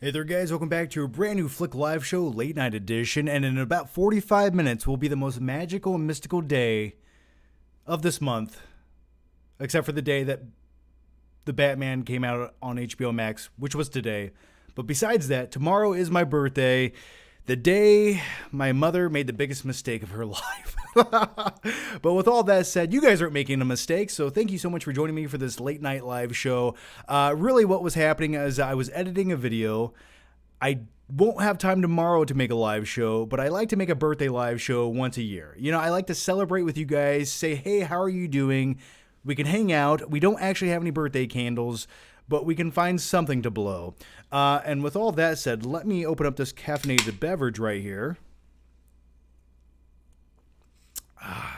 Hey there guys, welcome back to a brand new Flick Live Show late night edition, and in about 45 minutes will be the most magical and mystical day of this month, except for the day that the Batman came out on HBO Max, which was today. But besides that, tomorrow is my birthday, the day my mother made the biggest mistake of her life. But with all that said, you guys aren't making a mistake, so thank you so much for joining me for this late night live show. Really what was happening is I was editing a video. I won't have time tomorrow to make a live show, but I like to make a birthday live show once a year. You know, I like to celebrate with you guys, say, hey, how are you doing? We can hang out. We don't actually have any birthday candles, but we can find something to blow. And with all that said, let me open up this caffeinated beverage right here.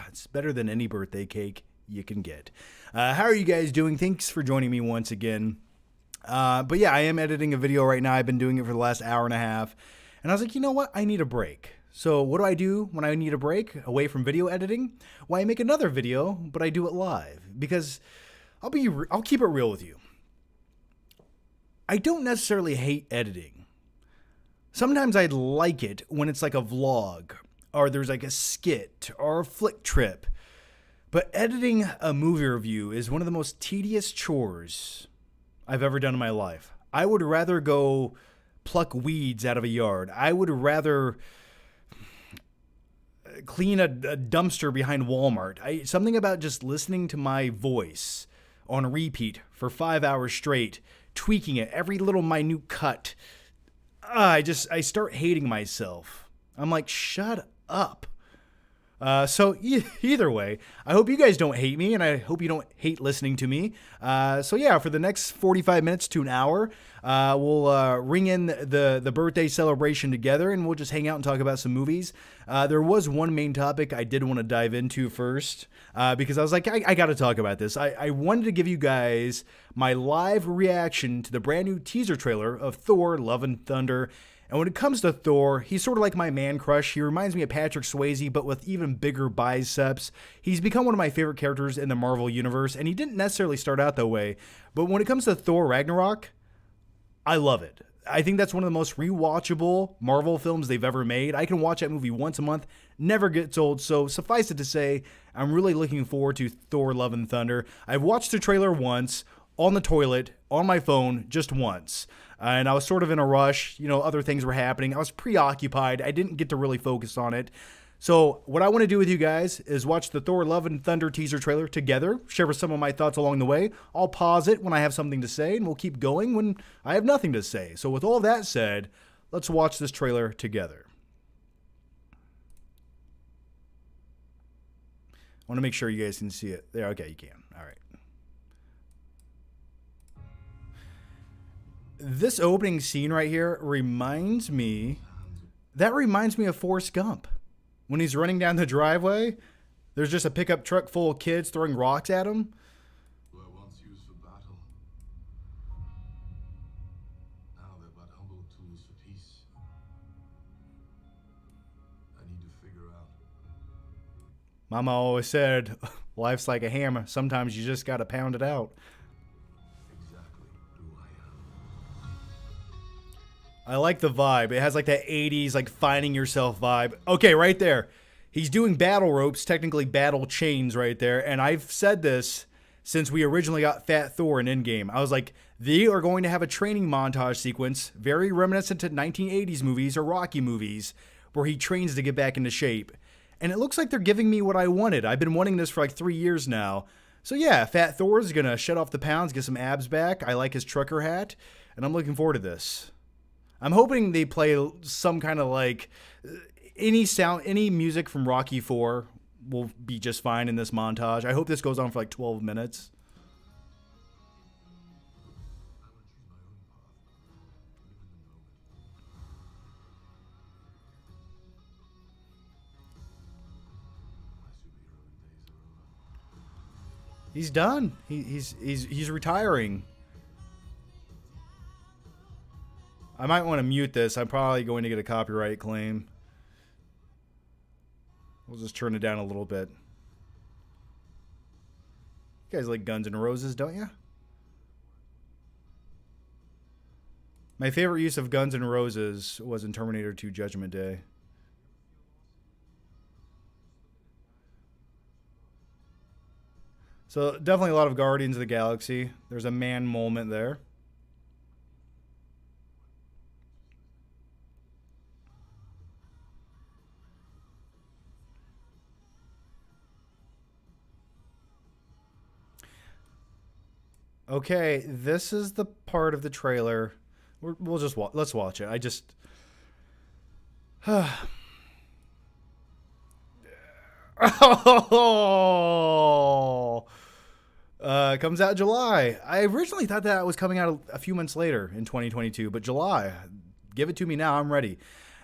It's better than any birthday cake you can get. How are you guys doing? Thanks for joining me once again. But yeah, I am editing a video right now. I've been doing it for the last hour and a half. And I was like, you know what? I need a break. So what do I do when I need a break away from video editing? Well, I make another video, but I do it live. Because I'll keep it real with you. I don't necessarily hate editing. Sometimes I like it when it's like a vlog, or there's like a skit or a flick trip. But editing a movie review is one of the most tedious chores I've ever done in my life. I would rather go pluck weeds out of a yard. I would rather clean a dumpster behind Walmart. Something about just listening to my voice on repeat for 5 hours straight, tweaking it, every little minute cut. I start hating myself. I'm like, shut up. So either way, I hope you guys don't hate me, and I hope you don't hate listening to me. So yeah, for the next 45 minutes to an hour, we'll ring in the birthday celebration together, and we'll just hang out and talk about some movies. There was one main topic I did want to dive into first, because I was like, I got to talk about this. I wanted to give you guys my live reaction to the brand new teaser trailer of Thor: Love and Thunder. And when it comes to Thor, he's sort of like my man crush. He reminds me of Patrick Swayze, but with even bigger biceps. He's become one of my favorite characters in the Marvel Universe, and he didn't necessarily start out that way. But when it comes to Thor Ragnarok, I love it. I think that's one of the most rewatchable Marvel films they've ever made. I can watch that movie once a month, never gets old. So suffice it to say, I'm really looking forward to Thor: Love and Thunder. I've watched the trailer once, on the toilet, on my phone, just once. And I was sort of in a rush. You know, other things were happening. I was preoccupied. I didn't get to really focus on it. So what I want to do with you guys is watch the Thor: Love and Thunder teaser trailer together, share some of my thoughts along the way. I'll pause it when I have something to say, and we'll keep going when I have nothing to say. So with all that said, let's watch this trailer together. I want to make sure you guys can see it. There, okay, you can. All right. This opening scene right here reminds me of Forrest Gump. When he's running down the driveway, there's just a pickup truck full of kids throwing rocks at him. Were once used for battle. Now they're but humble tools for peace. I need to figure out. Mama always said, life's like a hammer. Sometimes you just gotta pound it out. I like the vibe. It has like that 80s, like finding yourself vibe. Okay, right there. He's doing battle ropes, technically battle chains right there. And I've said this since we originally got Fat Thor in Endgame. I was like, they are going to have a training montage sequence, very reminiscent to 1980s movies or Rocky movies, where he trains to get back into shape. And it looks like they're giving me what I wanted. I've been wanting this for like 3 years now. So yeah, Fat Thor is going to shut off the pounds, get some abs back. I like his trucker hat, and I'm looking forward to this. I'm hoping they play some kind of like any music from Rocky 4 will be just fine in this montage. I hope this goes on for like 12 minutes. He's done. He's retiring. I might want to mute this. I'm probably going to get a copyright claim. We'll just turn it down a little bit. You guys like Guns N' Roses, don't you? My favorite use of Guns N' Roses was in Terminator 2 Judgment Day. So definitely a lot of Guardians of the Galaxy. There's a man moment there. Okay, this is the part of the trailer. We'll just let's watch it. I just oh, comes out July. I originally thought that was coming out a few months later in 2022, but July. Give it to me now. I'm ready.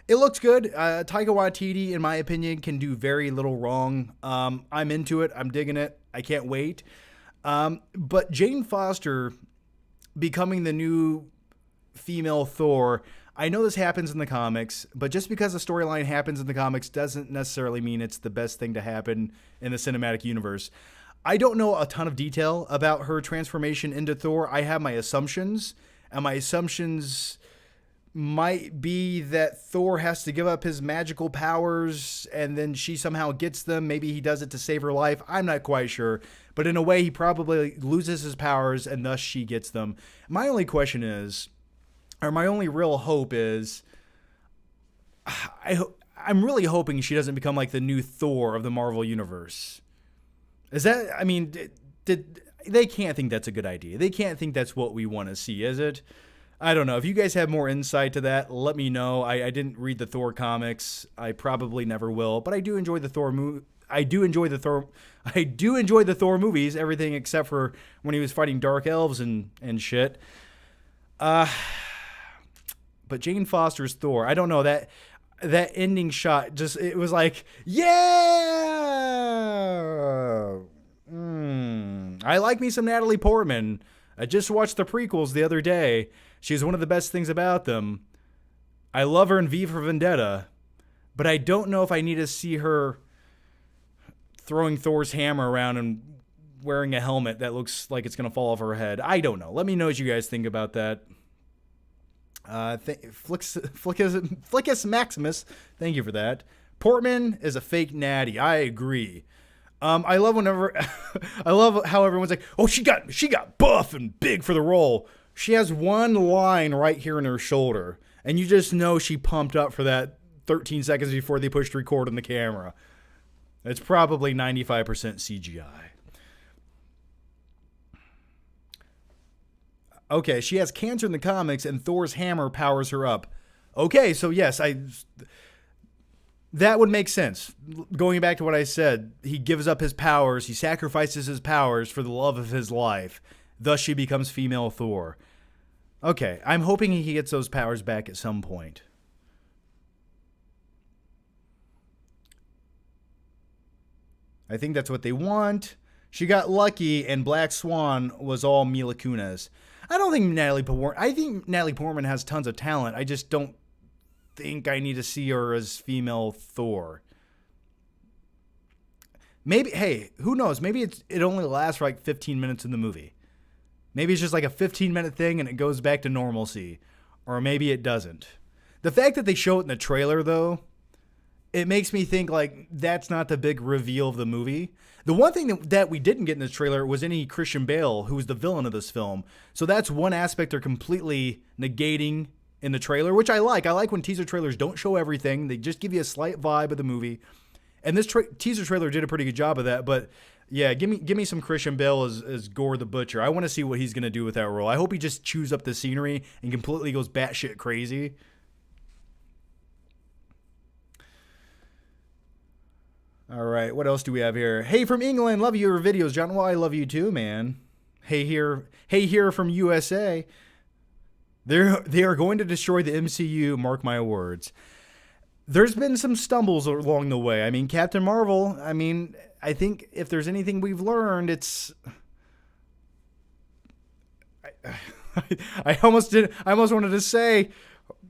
It looks good. Taika Waititi, in my opinion, can do very little wrong. I'm into it. I'm digging it. I can't wait. But Jane Foster becoming the new female Thor, I know this happens in the comics, but just because a storyline happens in the comics doesn't necessarily mean it's the best thing to happen in the cinematic universe. I don't know a ton of detail about her transformation into Thor. I have my assumptions, and my assumptions might be that Thor has to give up his magical powers and then she somehow gets them. Maybe he does it to save her life. I'm not quite sure. But in a way, he probably loses his powers and thus she gets them. My only question is, or my only real hope is, I'm really hoping she doesn't become like the new Thor of the Marvel Universe. Is that, I mean, did they can't think that's a good idea. They can't think that's what we want to see, is it? I don't know. If you guys have more insight to that, let me know. I didn't read the Thor comics. I probably never will, but I do enjoy the Thor movie. I do enjoy the Thor movies, everything except for when he was fighting dark elves and shit. But Jane Foster's Thor, I don't know, that ending shot just, it was like, yeah. I like me some Natalie Portman. I just watched the prequels the other day. She's one of the best things about them. I love her in V for Vendetta, but I don't know if I need to see her throwing Thor's hammer around and wearing a helmet that looks like it's going to fall off her head. I don't know. Let me know what you guys think about that. Flickus Maximus, thank you for that. Portman is a fake natty. I agree. I love how everyone's like, oh, she got buff and big for the role. She has one line right here in her shoulder, and you just know she pumped up for that 13 seconds before they pushed record on the camera. It's probably 95% CGI. Okay, she has cancer in the comics, and Thor's hammer powers her up. Okay, so yes, that would make sense. Going back to what I said, he gives up his powers, he sacrifices his powers for the love of his life. Thus, she becomes female Thor. Okay, I'm hoping he gets those powers back at some point. I think that's what they want. She got lucky, and Black Swan was all Mila Kunis. I think Natalie Portman has tons of talent. I just don't think I need to see her as female Thor. Maybe, hey, who knows? Maybe it only lasts for like 15 minutes in the movie. Maybe it's just like a 15-minute thing and it goes back to normalcy. Or maybe it doesn't. The fact that they show it in the trailer, though, it makes me think like that's not the big reveal of the movie. The one thing that we didn't get in this trailer was any Christian Bale, who was the villain of this film. So that's one aspect they're completely negating in the trailer, which I like. I like when teaser trailers don't show everything. They just give you a slight vibe of the movie. And this teaser trailer did a pretty good job of that. But yeah, give me some Christian Bale as Gore the Butcher. I want to see what he's going to do with that role. I hope he just chews up the scenery and completely goes batshit crazy. All right, what else do we have here? Hey, from England, love your videos, John. Well, I love you too, man. Hey here from USA. They are going to destroy the MCU, mark my words. There's been some stumbles along the way. I mean, Captain Marvel, I think if there's anything we've learned, it's I almost wanted to say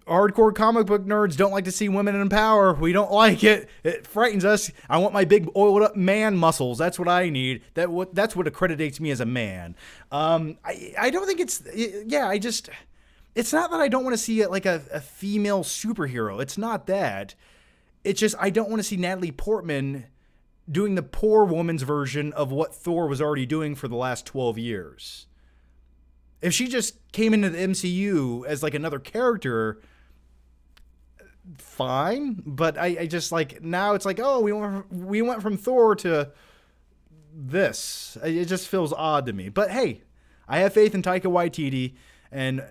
hardcore comic book nerds don't like to see women in power. We don't like it. It frightens us. I want my big oiled up man muscles. That's what I need. That's what accreditates me as a man. I don't think it's, yeah, It's not that I don't want to see it like a female superhero. It's not that. It's just I don't want to see Natalie Portman doing the poor woman's version of what Thor was already doing for the last 12 years. If she just came into the MCU as like another character, fine. But I just like, now it's like, oh, we went from Thor to this. It just feels odd to me. But hey, I have faith in Taika Waititi, and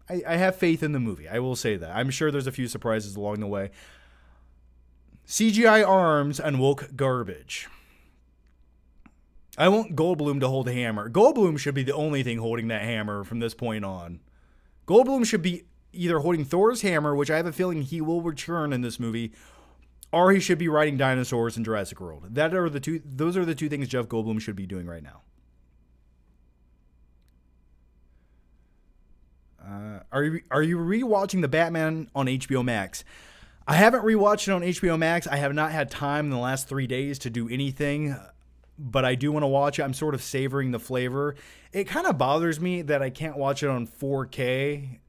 I have faith in the movie. I will say that. I'm sure there's a few surprises along the way. CGI arms and woke garbage. I want Goldblum to hold the hammer. Goldblum should be the only thing holding that hammer from this point on. Goldblum should be either holding Thor's hammer, which I have a feeling he will return in this movie, or he should be riding dinosaurs in Jurassic World. Those are the two things Jeff Goldblum should be doing right now. Are you rewatching The Batman on HBO Max? I haven't rewatched it on HBO Max. I have not had time in the last 3 days to do anything, but I do want to watch it. I'm sort of savoring the flavor. It kind of bothers me that I can't watch it on 4K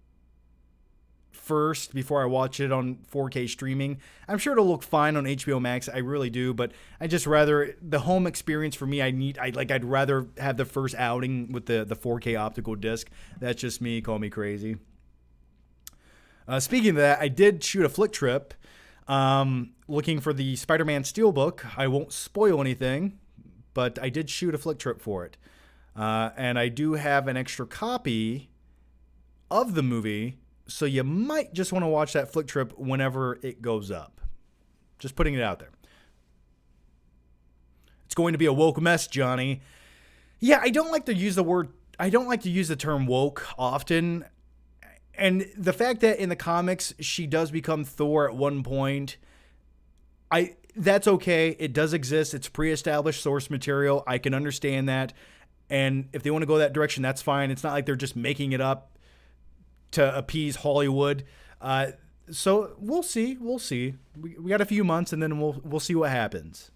first before I watch it on 4K streaming. I'm sure it'll look fine on HBO Max. I really do, but I just rather the home experience for me. I'd rather have the first outing with the 4K optical disc. That's just me. Call me crazy. Speaking of that, I did shoot a flick trip looking for the Spider-Man Steelbook. I won't spoil anything, but I did shoot a flick trip for it. And I do have an extra copy of the movie, so you might just want to watch that flick trip whenever it goes up. Just putting it out there. It's going to be a woke mess, Johnny. Yeah, I don't like to use the term woke often. And the fact that in the comics she does become Thor at one point, that's okay. It does exist. It's pre-established source material. I can understand that. And if they want to go that direction, that's fine. It's not like they're just making it up to appease Hollywood. So we'll see. We got a few months, and then we'll see what happens.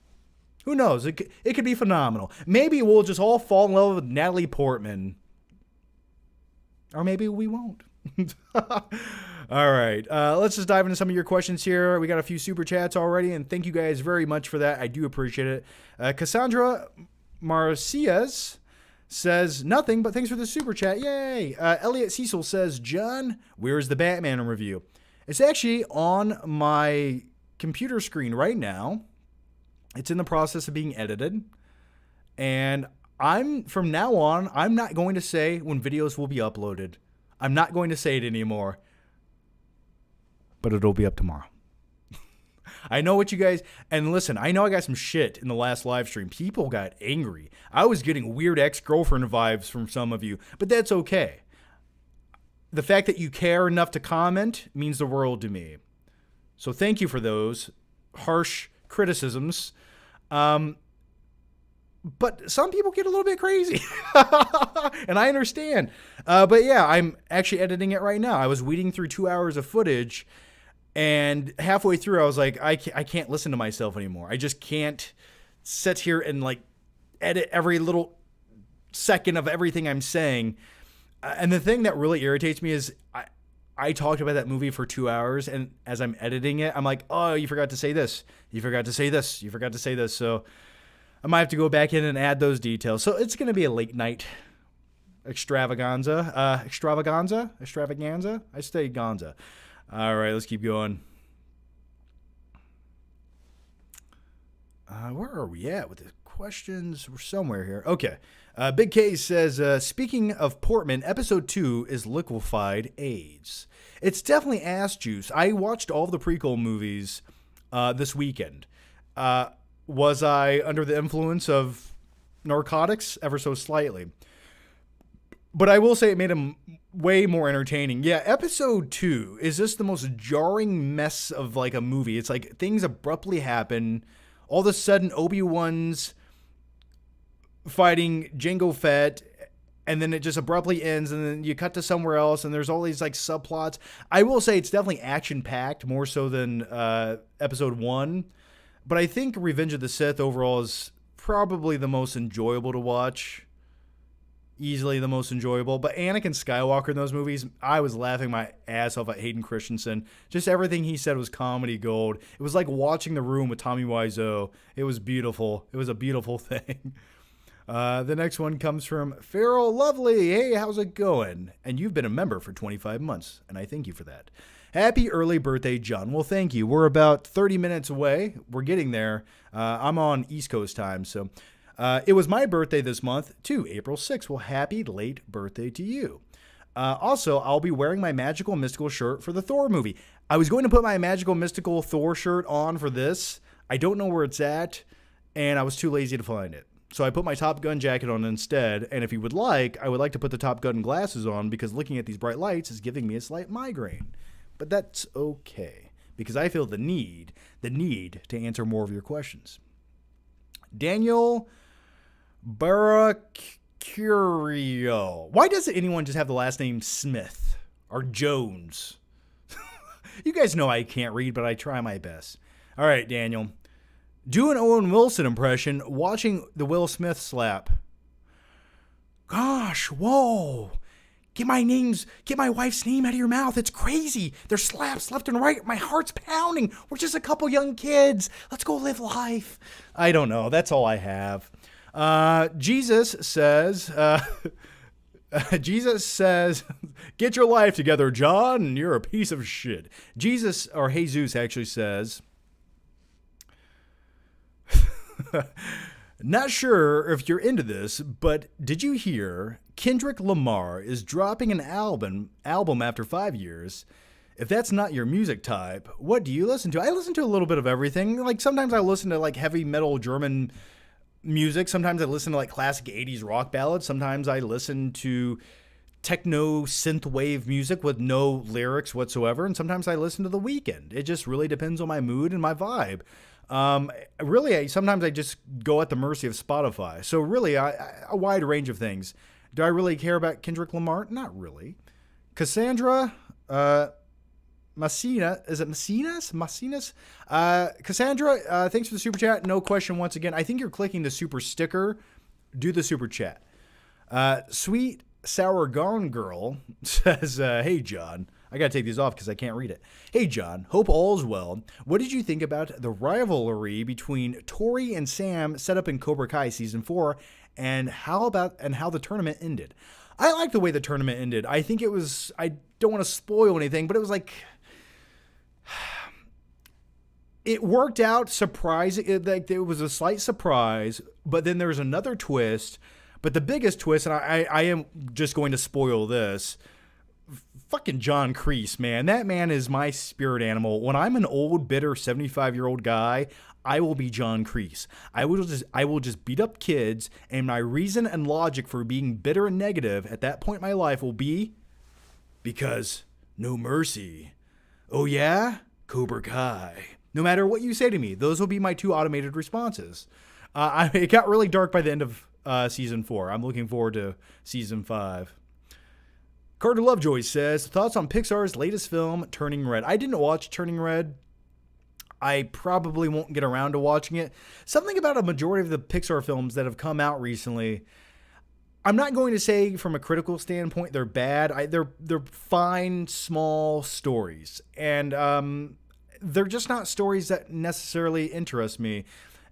Who knows? It could be phenomenal. Maybe we'll just all fall in love with Natalie Portman. Or maybe we won't. All right. Let's just dive into some of your questions here. We got a few super chats already, and thank you guys very much for that. I do appreciate it. Cassandra Marcias says nothing, but thanks for the super chat. Yay. Elliot Cecil says, John, where's the Batman review? It's actually on my computer screen right now. It's in the process of being edited. And from now on, I'm not going to say when videos will be uploaded. I'm not going to say it anymore. But it'll be up tomorrow. I know what you guys, and listen, I know I got some shit in the last live stream. People got angry. I was getting weird ex-girlfriend vibes from some of you, but that's okay. The fact that you care enough to comment means the world to me. So thank you for those harsh criticisms. But some people get a little bit crazy, and I understand. But yeah, I'm actually editing it right now. I was weeding through 2 hours of footage, and halfway through, I was like, I can't listen to myself anymore. I just can't sit here and like edit every little second of everything I'm saying. And the thing that really irritates me is I talked about that movie for 2 hours, and as I'm editing it, I'm like, oh, you forgot to say this. You forgot to say this. You forgot to say this. So I might have to go back in and add those details. So it's going to be a late night extravaganza. Extravaganza? I say Gonza. All right, let's keep going. Where are we at with the questions? We're somewhere here. Okay. Big K says, speaking of Portman, episode 2 is liquefied AIDS. It's definitely ass juice. I watched all of the prequel movies this weekend. Was I under the influence of narcotics? Ever so slightly. But I will say it made him way more entertaining. Yeah, episode 2 is just the most jarring mess of like a movie. It's like things abruptly happen. All of a sudden, Obi-Wan's fighting Jango Fett, and then it just abruptly ends, and then you cut to somewhere else, and there's all these like subplots. I will say it's definitely action-packed, more so than episode 1. But I think Revenge of the Sith overall is probably the most enjoyable to watch. easily the most enjoyable. But Anakin Skywalker in those movies, I was laughing my ass off at Hayden Christensen. Just everything he said was comedy gold. It was like watching The Room with Tommy Wiseau. It was beautiful. It was a beautiful thing. The next one comes from Farrell Lovely. Hey, how's it going? And you've been a member for 25 months, and I thank you for that. Happy early birthday, John. Well, thank you. We're about 30 minutes away. We're getting there. I'm on East Coast time, so it was my birthday this month, too, April 6th. Well, happy late birthday to you. Also, I'll be wearing my Magical Mystical shirt for the Thor movie. I was going to put my Magical Mystical Thor shirt on for this. I don't know where it's at, and I was too lazy to find it. So I put my Top Gun jacket on instead, and if you would like, I would like to put the Top Gun glasses on because looking at these bright lights is giving me a slight migraine. But that's okay, because I feel the need to answer more of your questions. Daniel Barracurio. Why doesn't anyone just have the last name Smith or Jones? You guys know I can't read, but I try my best. All right, Daniel. Do an Owen Wilson impression watching the Will Smith slap. Gosh, whoa. Get my wife's name out of your mouth. It's crazy. There's slaps left and right. My heart's pounding. We're just a couple young kids. Let's go live life. I don't know. That's all I have. Jesus says, get your life together, John. You're a piece of shit. Jesus, or Jesus actually says, not sure if you're into this, but did you hear Kendrick Lamar is dropping an album after 5 years? If that's not your music type, what do you listen to? I listen to a little bit of everything. Like sometimes I listen to like heavy metal German music. Sometimes I listen to like classic 80s rock ballads. Sometimes I listen to techno synthwave music with no lyrics whatsoever. And sometimes I listen to The Weeknd. It just really depends on my mood and my vibe. Sometimes I just go at the mercy of Spotify. So really, a wide range of things. Do I really care about Kendrick Lamar? Not really. Cassandra Messina, is it Macinas? Cassandra, thanks for the super chat. No question once again. I think you're clicking the super sticker. Do the super chat. Sweet Sour Gone Girl says, hey, John. I got to take these off because I can't read it. Hey, John, hope all's well. What did you think about the rivalry between Tori and Sam set up in Cobra Kai Season 4, and how the tournament ended? I like the way the tournament ended. I think it was, I don't want to spoil anything, but it was like, it worked out surprising. Like there was a slight surprise, but then there's another twist. But the biggest twist, and I am just going to spoil this, fucking John Kreese, man. That man is my spirit animal. When I'm an old, bitter 75-year-old guy, I will be John Kreese. I will just beat up kids, and my reason and logic for being bitter and negative at that point in my life will be because no mercy. Oh yeah? Cobra Kai. No matter what you say to me, those will be my two automated responses. It got really dark by the end of Season 4. I'm looking forward to Season 5. Carter Lovejoy says, thoughts on Pixar's latest film, Turning Red. I didn't watch Turning Red. I probably won't get around to watching it. Something about a majority of the Pixar films that have come out recently, I'm not going to say from a critical standpoint they're bad. They're fine, small stories. And they're just not stories that necessarily interest me.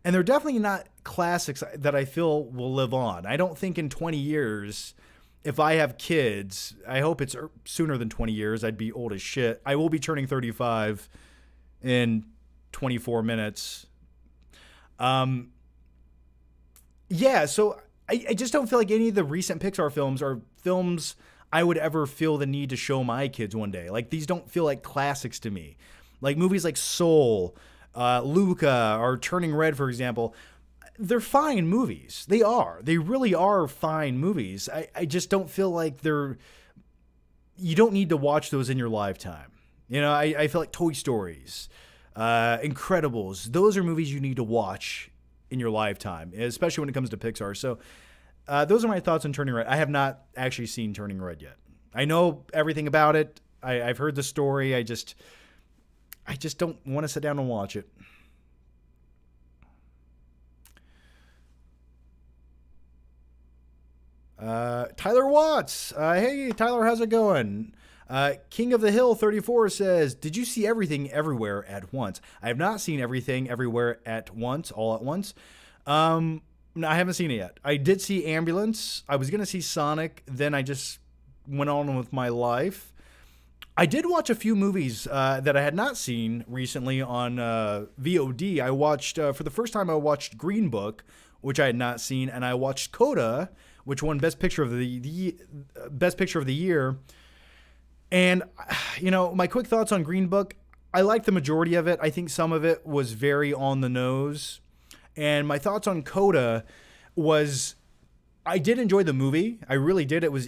And they're definitely not classics that I feel will live on. I don't think in 20 years... If I have kids, I hope it's sooner than 20 years. I'd be old as shit. I will be turning 35 in 24 minutes. So I just don't feel like any of the recent Pixar films are films I would ever feel the need to show my kids one day. Like, these don't feel like classics to me. Like, movies like Soul, Luca, or Turning Red, for example, they're fine movies. They are. They really are fine movies. I just don't feel like you don't need to watch those in your lifetime. You know, I feel like Toy Stories, Incredibles, those are movies you need to watch in your lifetime, especially when it comes to Pixar. So those are my thoughts on Turning Red. I have not actually seen Turning Red yet. I know everything about it. I've heard the story. I just don't want to sit down and watch it. Tyler Watts. Hey, Tyler, how's it going? King of the Hill 34 says, did you see Everything Everywhere at Once? I have not seen Everything Everywhere at Once, all at once. No, I haven't seen it yet. I did see Ambulance. I was going to see Sonic. Then I just went on with my life. I did watch a few movies that I had not seen recently on VOD. I watched, for the first time, I watched Green Book, which I had not seen. And I watched Coda, which won Best Picture of the Best Picture of the Year. And, you know, my quick thoughts on Green Book, I liked the majority of it. I think some of it was very on the nose. And my thoughts on Coda was, I did enjoy the movie. I really did. It was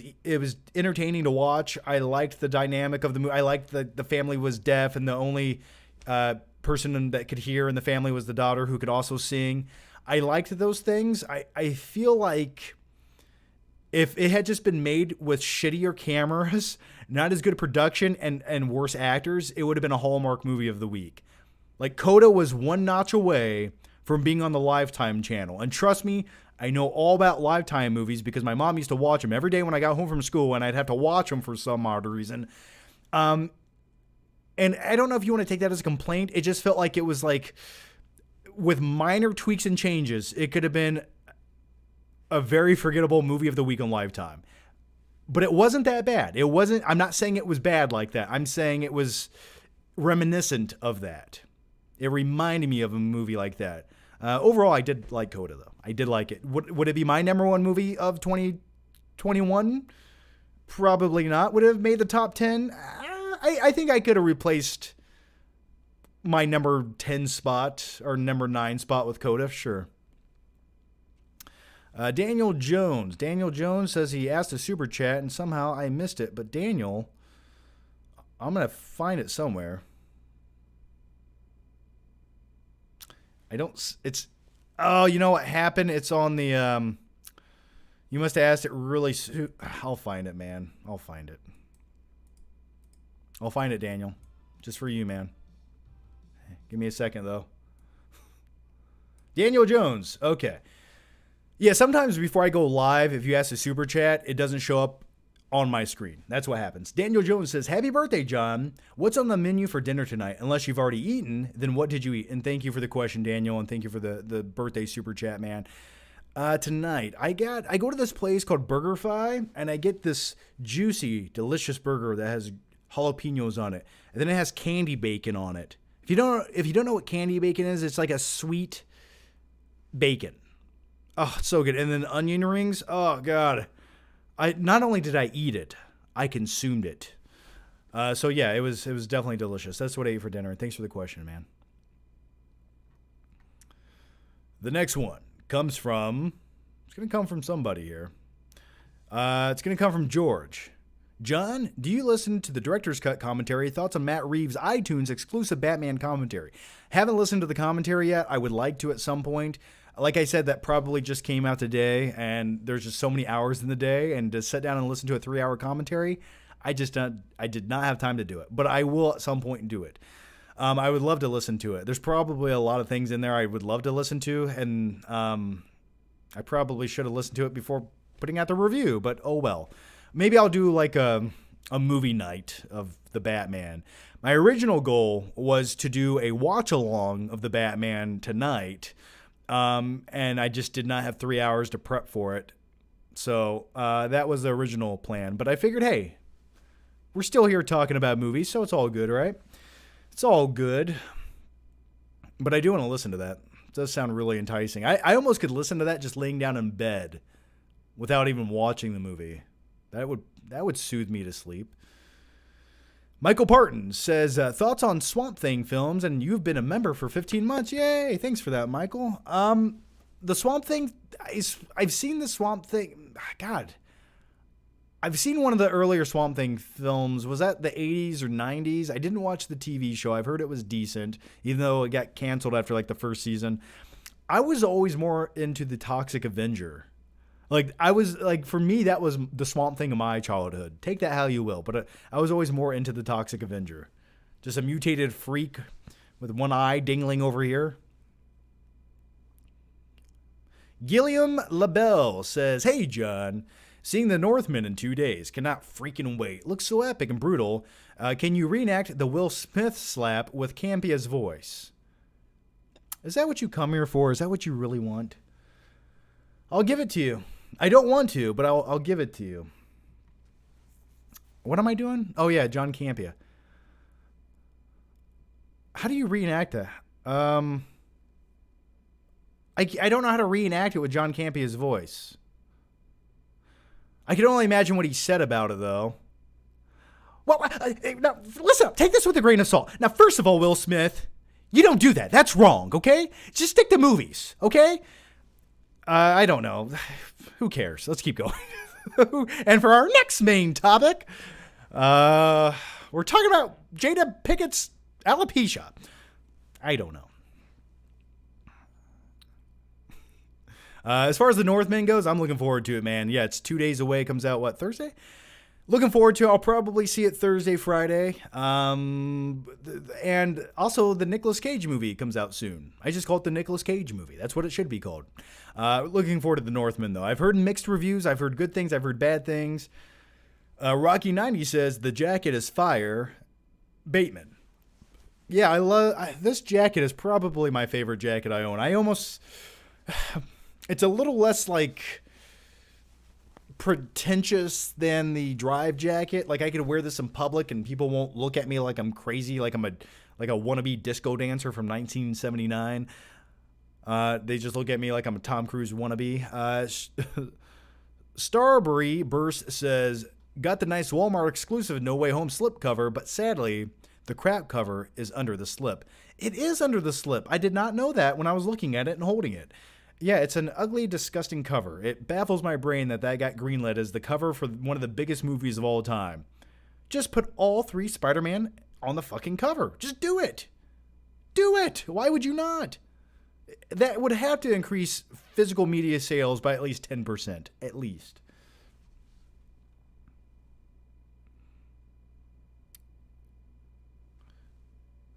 entertaining to watch. I liked the dynamic of the movie. I liked that the family was deaf and the only person that could hear in the family was the daughter who could also sing. I liked those things. I feel like if it had just been made with shittier cameras, not as good production, and worse actors, it would have been a Hallmark movie of the week. Like, Coda was one notch away from being on the Lifetime channel. And trust me, I know all about Lifetime movies because my mom used to watch them every day when I got home from school, and I'd have to watch them for some odd reason. And I don't know if you want to take that as a complaint. It just felt like it was like, with minor tweaks and changes, it could have been a very forgettable movie of the week on Lifetime. But it wasn't that bad. It wasn't, I'm not saying it was bad like that. I'm saying it was reminiscent of that. It reminded me of a movie like that. Overall, I did like Coda, though. I did like it. Would it be my number one movie of 2021? Probably not. Would it have made the top 10? I think I could have replaced my number 10 spot or number 9 spot with Coda. Sure. Daniel Jones. Daniel Jones says he asked a super chat and somehow I missed it. But Daniel, I'm going to find it somewhere. Oh, you know what happened? It's on the, you must have asked it really soon. I'll find it, man. I'll find it, Daniel. Just for you, man. Give me a second, though. Daniel Jones. Okay. Yeah, sometimes before I go live, if you ask a super chat, it doesn't show up on my screen. That's what happens. Daniel Jones says, happy birthday, John. What's on the menu for dinner tonight? Unless you've already eaten, then what did you eat? And thank you for the question, Daniel, and thank you for the birthday super chat, man. Tonight, I go to this place called BurgerFi, and I get this juicy, delicious burger that has jalapenos on it, and then it has candy bacon on it. If you don't know what candy bacon is, it's like a sweet bacon. Oh, it's so good. And then onion rings. Oh God. Not only did I eat it, I consumed it. So yeah, it was definitely delicious. That's what I ate for dinner. Thanks for the question, man. The next one comes from, it's going to come from somebody here. It's going to come from George. John, do you listen to the director's cut commentary? Thoughts on Matt Reeves' iTunes exclusive Batman commentary? Haven't listened to the commentary yet. I would like to at some point. Like I said, that probably just came out today, and there's just so many hours in the day, and to sit down and listen to a 3-hour commentary, I did not have time to do it. But I will at some point do it. I would love to listen to it. There's probably a lot of things in there I would love to listen to, and I probably should have listened to it before putting out the review, but oh well. Maybe I'll do like a movie night of the Batman. My original goal was to do a watch-along of the Batman tonight, and I just did not have 3 hours to prep for it. So that was the original plan. But I figured, hey, we're still here talking about movies, so it's all good, right? It's all good. But I do want to listen to that. It does sound really enticing. I almost could listen to that just laying down in bed without even watching the movie. That would soothe me to sleep. Michael Parton says, thoughts on Swamp Thing films, and you've been a member for 15 months. Yay, thanks for that, Michael. The Swamp Thing, I've seen the Swamp Thing, God. I've seen one of the earlier Swamp Thing films. Was that the 80s or 90s? I didn't watch the TV show. I've heard it was decent, even though it got canceled after like the first season. I was always more into the Toxic Avenger. For me, that was the Swamp Thing of my childhood. Take that how you will, but I was always more into the Toxic Avenger. Just a mutated freak with one eye dingling over here. Gilliam LaBelle says, hey, John, Seeing The Northman in 2 days. Cannot freaking wait. Looks so epic and brutal. Can you reenact the Will Smith slap with Campia's voice? Is that what you come here for? Is that what you really want? I'll give it to you. I don't want to, but I'll give it to you. What am I doing? Oh, yeah, John Campia. How do you reenact that? I don't know how to reenact it with John Campia's voice. I can only imagine what he said about it, though. Well, now, listen up. Take this with a grain of salt. Now, first of all, Will Smith, you don't do that. That's wrong, okay? Just stick to movies, okay? I don't know. Who cares? Let's keep going. And for our next main topic, we're talking about Jada Pickett's alopecia. I don't know. As far as The Northman goes, I'm looking forward to it, man. Yeah, it's 2 days away. It comes out, what, Thursday? Looking forward to it. I'll probably see it Thursday, Friday. And also the Nicolas Cage movie comes out soon. I just call it the Nicolas Cage movie. That's what it should be called. Looking forward to The Northman, though. I've heard mixed reviews. I've heard good things. I've heard bad things. Rocky90 says the jacket is fire. Bateman. Yeah, I love this jacket. Is probably my favorite jacket I own. It's a little less like pretentious than the Drive jacket. Like I could wear this in public and people won't look at me like I'm crazy, like I'm a wannabe disco dancer from 1979. They just look at me like I'm a Tom Cruise wannabe. Starbury Burst says, got the nice Walmart exclusive No Way Home slipcover, but sadly, the crap cover is under the slip. It is under the slip. I did not know that when I was looking at it and holding it. Yeah, it's an ugly, disgusting cover. It baffles my brain that got greenlit as the cover for one of the biggest movies of all time. Just put all 3 Spider-Man on the fucking cover. Just do it. Do it. Why would you not? That would have to increase physical media sales by at least 10%. At least.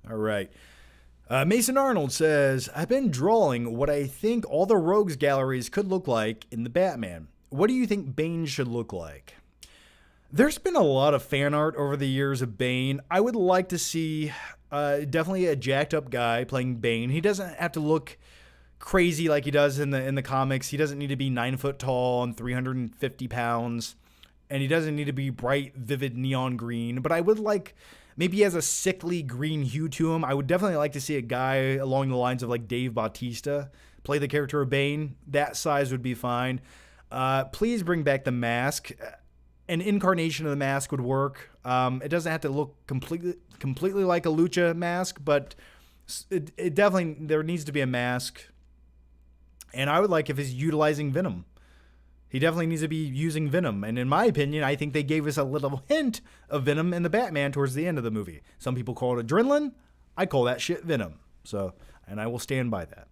All right. Mason Arnold says, I've been drawing what I think all the rogues galleries could look like in the Batman. What do you think Bane should look like? There's been a lot of fan art over the years of Bane. I would like to see definitely a jacked up guy playing Bane. He doesn't have to look crazy like he does in the comics. He doesn't need to be 9 foot tall and 350 pounds. And he doesn't need to be bright, vivid neon green. But I would like... Maybe he has a sickly green hue to him. I would definitely like to see a guy along the lines of like Dave Bautista play the character of Bane. That size would be fine. Please bring back the mask. An incarnation of the mask would work. It doesn't have to look completely like a lucha mask, but it definitely, there needs to be a mask. And I would like if he's utilizing Venom. He definitely needs to be using Venom. And in my opinion, I think they gave us a little hint of Venom in the Batman towards the end of the movie. Some people call it adrenaline. I call that shit Venom. And I will stand by that.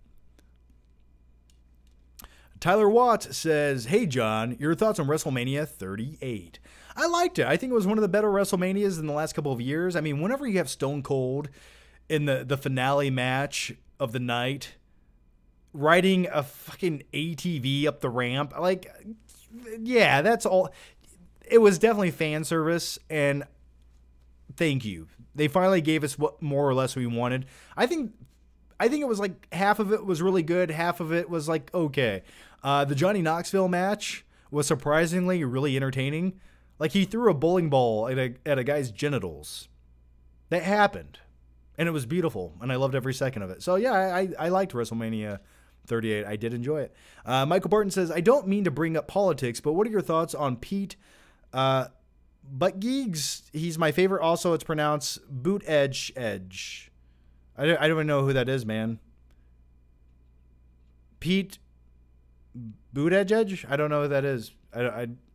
Tyler Watt says, hey, John, your thoughts on WrestleMania 38? I liked it. I think it was one of the better WrestleManias in the last couple of years. I mean, whenever you have Stone Cold in the finale match of the night, riding a fucking ATV up the ramp. Like, yeah, that's all. It was definitely fan service, and thank you. They finally gave us what more or less we wanted. I think it was like half of it was really good, half of it was like okay. The Johnny Knoxville match was surprisingly really entertaining. Like he threw a bowling ball at a guy's genitals. That happened, and it was beautiful, and I loved every second of it. So yeah, I liked WrestleMania 38. I did enjoy it. Michael Barton says, I don't mean to bring up politics, but what are your thoughts on Pete Buttigieg? He's my favorite. Also, it's pronounced Boot Edge. I don't even know who that is, man. Pete Boot Edge? I don't know who that is.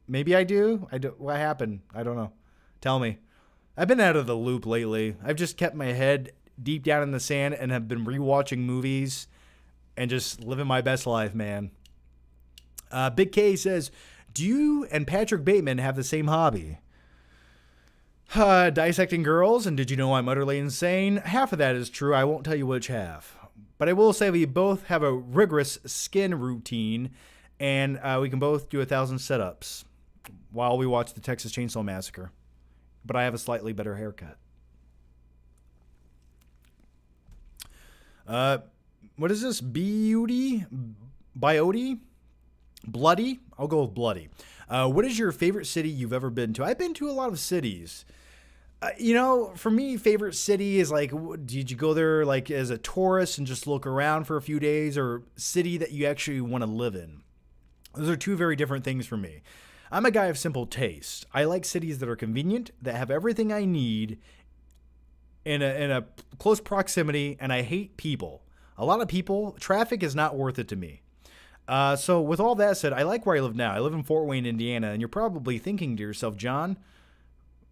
Maybe I do. What happened? I don't know. Tell me. I've been out of the loop lately. I've just kept my head deep down in the sand and have been rewatching movies and just living my best life, man. Big K says, do you and Patrick Bateman have the same hobby? Dissecting girls, and did you know I'm utterly insane? Half of that is true. I won't tell you which half. But I will say we both have a rigorous skin routine, and we can both do 1,000 sit-ups. while we watch the Texas Chainsaw Massacre. But I have a slightly better haircut. What is this? Beauty? Bioty? Bloody? I'll go with bloody. What is your favorite city you've ever been to? I've been to a lot of cities. For me, favorite city is like, did you go there like as a tourist and just look around for a few days, or city that you actually want to live in? Those are two very different things for me. I'm a guy of simple taste. I like cities that are convenient, that have everything I need in a close proximity, and I hate people. A lot of people. Traffic is not worth it to me. So with all that said, I like where I live now. I live in Fort Wayne, Indiana, and you're probably thinking to yourself, John,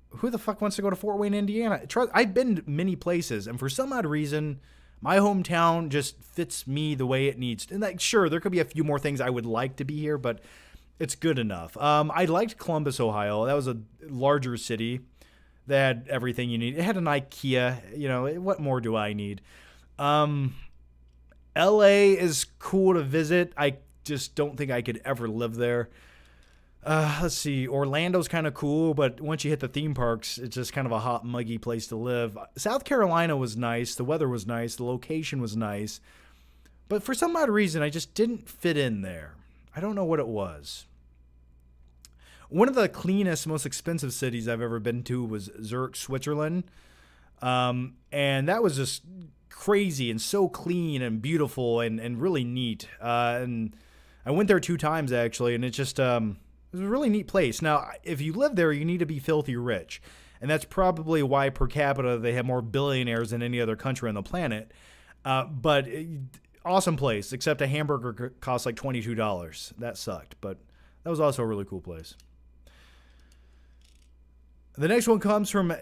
who the fuck wants to go to Fort Wayne, Indiana? I've been to many places, and for some odd reason, my hometown just fits me the way it needs to. And like, sure, there could be a few more things I would like to be here, but it's good enough. I liked Columbus, Ohio. That was a larger city that had everything you need. It had an IKEA. What more do I need? LA is cool to visit. I just don't think I could ever live there. Let's see. Orlando's kind of cool, but once you hit the theme parks, it's just kind of a hot, muggy place to live. South Carolina was nice. The weather was nice. The location was nice. But for some odd reason, I just didn't fit in there. I don't know what it was. One of the cleanest, most expensive cities I've ever been to was Zurich, Switzerland. And that was just crazy and so clean and beautiful and really neat. And I went there 2 times, actually, and it was a really neat place. Now, if you live there, you need to be filthy rich. And that's probably why per capita they have more billionaires than any other country on the planet. But awesome place, except a hamburger costs like $22. That sucked, but that was also a really cool place. The next one comes from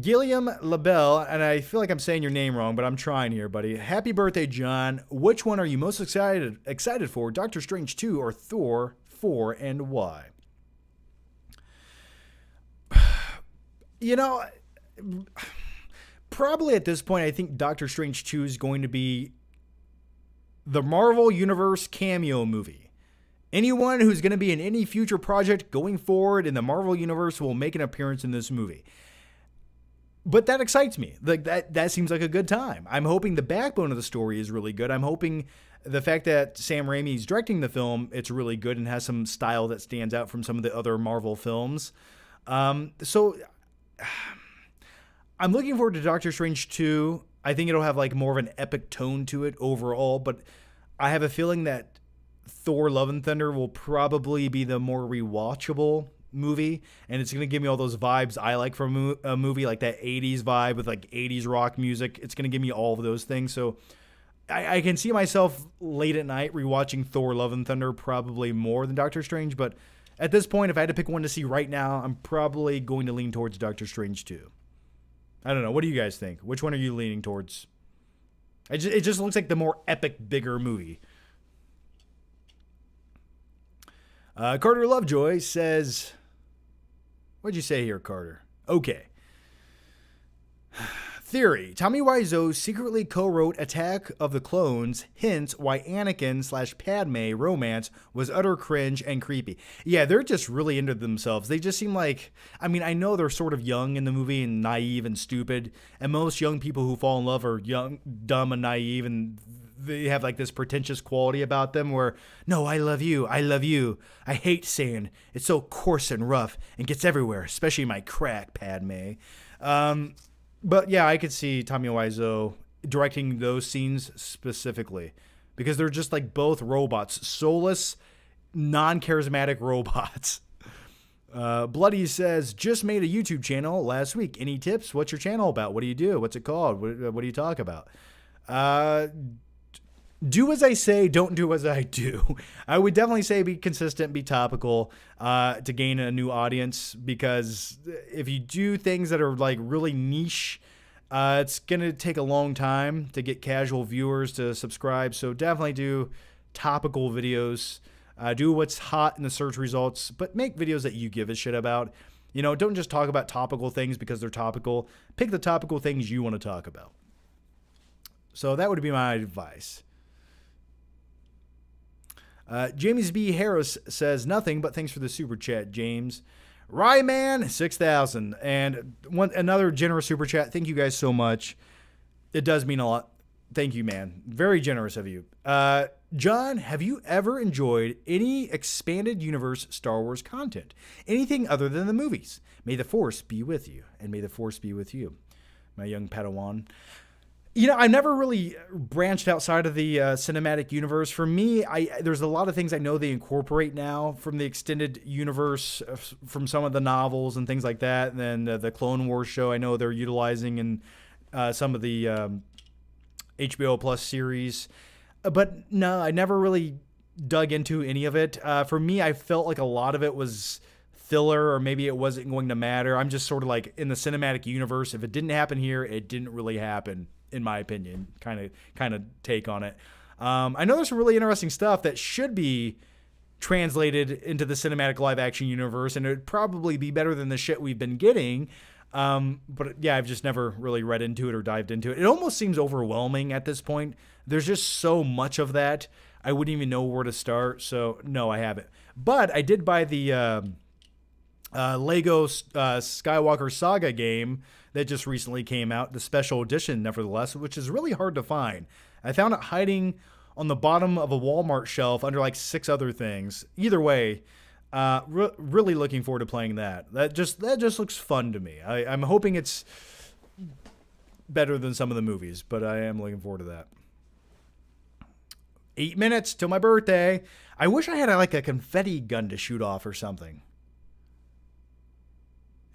Gilliam LaBelle, and I feel like I'm saying your name wrong, but I'm trying here, buddy. Happy birthday, John. Which one are you most excited for, Doctor Strange 2 or Thor 4, and why? Probably at this point, I think Doctor Strange 2 is going to be the Marvel Universe cameo movie. Anyone who's going to be in any future project going forward in the Marvel Universe will make an appearance in this movie. But that excites me. That seems like a good time. I'm hoping the backbone of the story is really good. I'm hoping the fact that Sam Raimi is directing the film, it's really good and has some style that stands out from some of the other Marvel films. So I'm looking forward to Doctor Strange 2. I think it'll have like more of an epic tone to it overall, but I have a feeling that Thor Love and Thunder will probably be the more rewatchable movie, and it's going to give me all those vibes I like from a movie, like that 80s vibe with like 80s rock music. It's going to give me all of those things. So I can see myself late at night rewatching Thor Love and Thunder probably more than Doctor Strange, but at this point, if I had to pick one to see right now, I'm probably going to lean towards Doctor Strange 2. I don't know. What do you guys think? Which one are you leaning towards? It just looks like the more epic, bigger movie. Carter Lovejoy says, what'd you say here, Carter? Okay. Theory. Tommy Wiseau secretly co-wrote Attack of the Clones, hence why Anakin/Padme romance was utter cringe and creepy. Yeah, they're just really into themselves. They just seem like, I know they're sort of young in the movie and naive and stupid, and most young people who fall in love are young, dumb, and naive, and they have like this pretentious quality about them where, no, I love you. I hate sand. It's so coarse and rough and gets everywhere, especially my crack, Padme. But yeah, I could see Tommy Wiseau directing those scenes specifically because they're just like both robots, soulless, non-charismatic robots. Bloody says, just made a YouTube channel last week. Any tips? What's your channel about? What do you do? What's it called? What do you talk about? Do as I say, don't do as I do. I would definitely say be consistent, be topical to gain a new audience, because if you do things that are like really niche, it's going to take a long time to get casual viewers to subscribe. So definitely do topical videos. Do what's hot in the search results, but make videos that you give a shit about. Don't just talk about topical things because they're topical. Pick the topical things you want to talk about. So that would be my advice. James B. Harris says nothing, but thanks for the super chat, James. Ryman 6000 and another generous super chat. Thank you guys so much. It does mean a lot. Thank you, man. Very generous of you. John, have you ever enjoyed any expanded universe Star Wars content? Anything other than the movies? May the Force be with you, and may the Force be with you, my young Padawan. You know, I never really branched outside of the cinematic universe. For me, there's a lot of things I know they incorporate now from the extended universe, from some of the novels and things like that. And then the Clone Wars show, I know they're utilizing in some of the HBO Plus series. But no, I never really dug into any of it. For me, I felt like a lot of it was filler, or maybe it wasn't going to matter. I'm just sort of like in the cinematic universe. If it didn't happen here, it didn't really happen. In my opinion, kind of take on it. I know there's some really interesting stuff that should be translated into the cinematic live action universe, and it would probably be better than the shit we've been getting. But yeah, I've just never really read into it or dived into it. It almost seems overwhelming at this point. There's just so much of that. I wouldn't even know where to start. So no, I haven't. But I did buy the Lego Skywalker Saga game that just recently came out, the special edition, nevertheless, which is really hard to find. I found it hiding on the bottom of a Walmart shelf under like 6 other things. Either way, really looking forward to playing that. That just looks fun to me. I'm hoping it's better than some of the movies, but I am looking forward to that. 8 minutes till my birthday. I wish I had like a confetti gun to shoot off or something.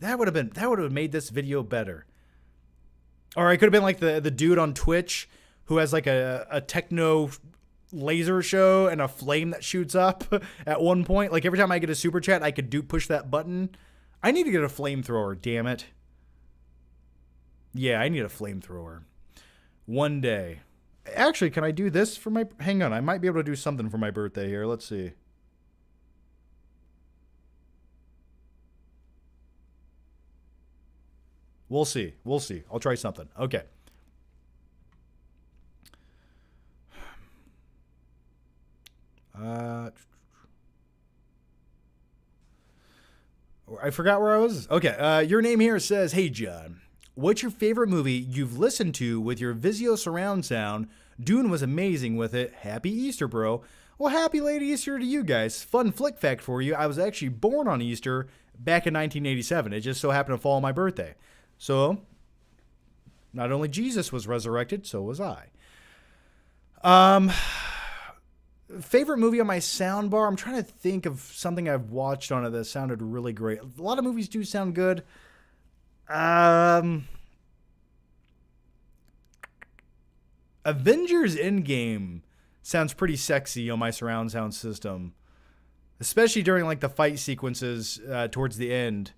That would have made this video better. Or I could have been like the dude on Twitch who has like a techno laser show and a flame that shoots up at one point. Like every time I get a super chat, I could push that button. I need to get a flamethrower, damn it. Yeah, I need a flamethrower. One day. Actually, can I do this for my... Hang on, I might be able to do something for my birthday here. Let's see. We'll see. I'll try something. Okay. I forgot where I was. Okay. Your name here says, "Hey, John, what's your favorite movie you've listened to with your Vizio surround sound? Dune was amazing with it. Happy Easter, bro." Well, happy late Easter to you guys. Fun flick fact for you. I was actually born on Easter back in 1987. It just so happened to fall on my birthday. So, not only Jesus was resurrected, so was I. Favorite movie on my soundbar? I'm trying to think of something I've watched on it that sounded really great. A lot of movies do sound good. Avengers Endgame sounds pretty sexy on my surround sound system, especially during like the fight sequences towards the end.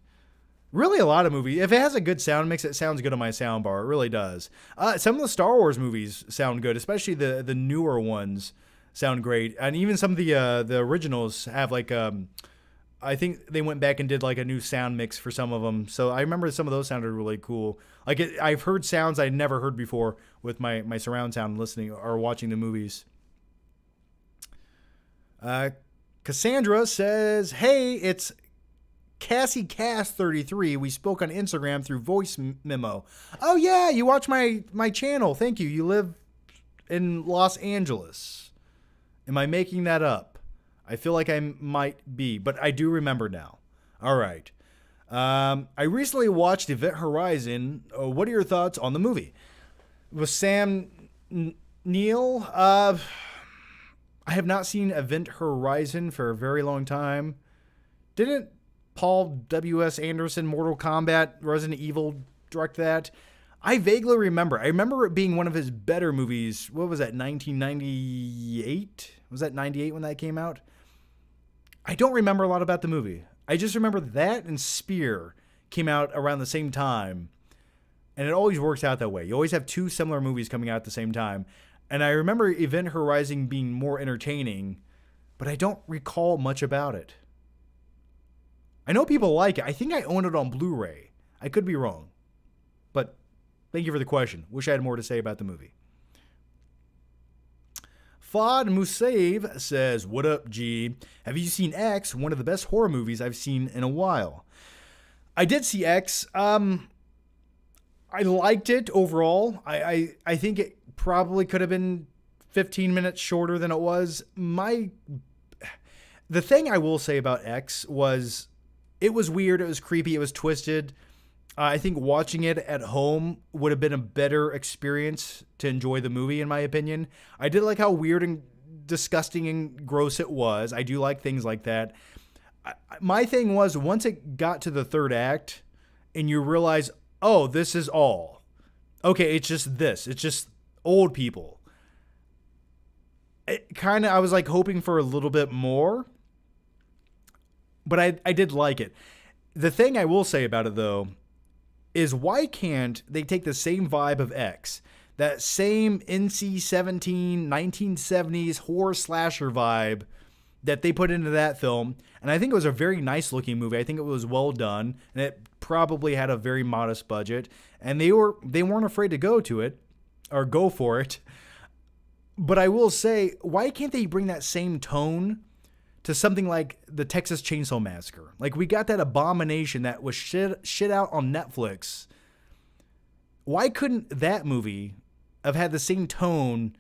Really, a lot of movies. If it has a good sound mix, it sounds good on my soundbar. It really does. Some of the Star Wars movies sound good, especially the newer ones sound great. And even some of the originals have like, I think they went back and did like a new sound mix for some of them. So I remember some of those sounded really cool. Like I've heard sounds I'd never heard before with my surround sound listening or watching the movies. Cassandra says, "Hey, it's Cassie Cass 33. We spoke on Instagram through voice memo." Oh yeah, you watch my channel. Thank you. You live in Los Angeles. Am I making that up? I feel like I might be, but I do remember now. All right. I recently watched Event Horizon. What are your thoughts on the movie? With Sam Neill, I have not seen Event Horizon for a very long time. Didn't Paul W.S. Anderson, Mortal Kombat, Resident Evil direct that? I vaguely remember. I remember it being one of his better movies. What was that, 1998? Was that 98 when that came out? I don't remember a lot about the movie. I just remember that and Spear came out around the same time. And it always works out that way. You always have two similar movies coming out at the same time. And I remember Event Horizon being more entertaining, but I don't recall much about it. I know people like it. I think I own it on Blu-ray. I could be wrong. But thank you for the question. Wish I had more to say about the movie. Fod Musave says, "What up, G? Have you seen X? One of the best horror movies I've seen in a while." I did see X. I liked it overall. I think it probably could have been 15 minutes shorter than it was. The thing I will say about X was it was weird, it was creepy, it was twisted. I think watching it at home would have been a better experience to enjoy the movie, in my opinion. I did like how weird and disgusting and gross it was. I do like things like that. My thing was, once it got to the third act and you realize, oh, this is all. Okay, it's just this. It's just old people. I was like hoping for a little bit more, but I did like it. The thing I will say about it, though, is why can't they take the same vibe of X, that same NC-17 1970s horror slasher vibe that they put into that film? And I think it was a very nice looking movie. I think it was well done, and it probably had a very modest budget, and they weren't afraid to go for it. But I will say, why can't they bring that same tone to something like the Texas Chainsaw Massacre? Like, we got that abomination that was shit out on Netflix. Why couldn't that movie have had the same tone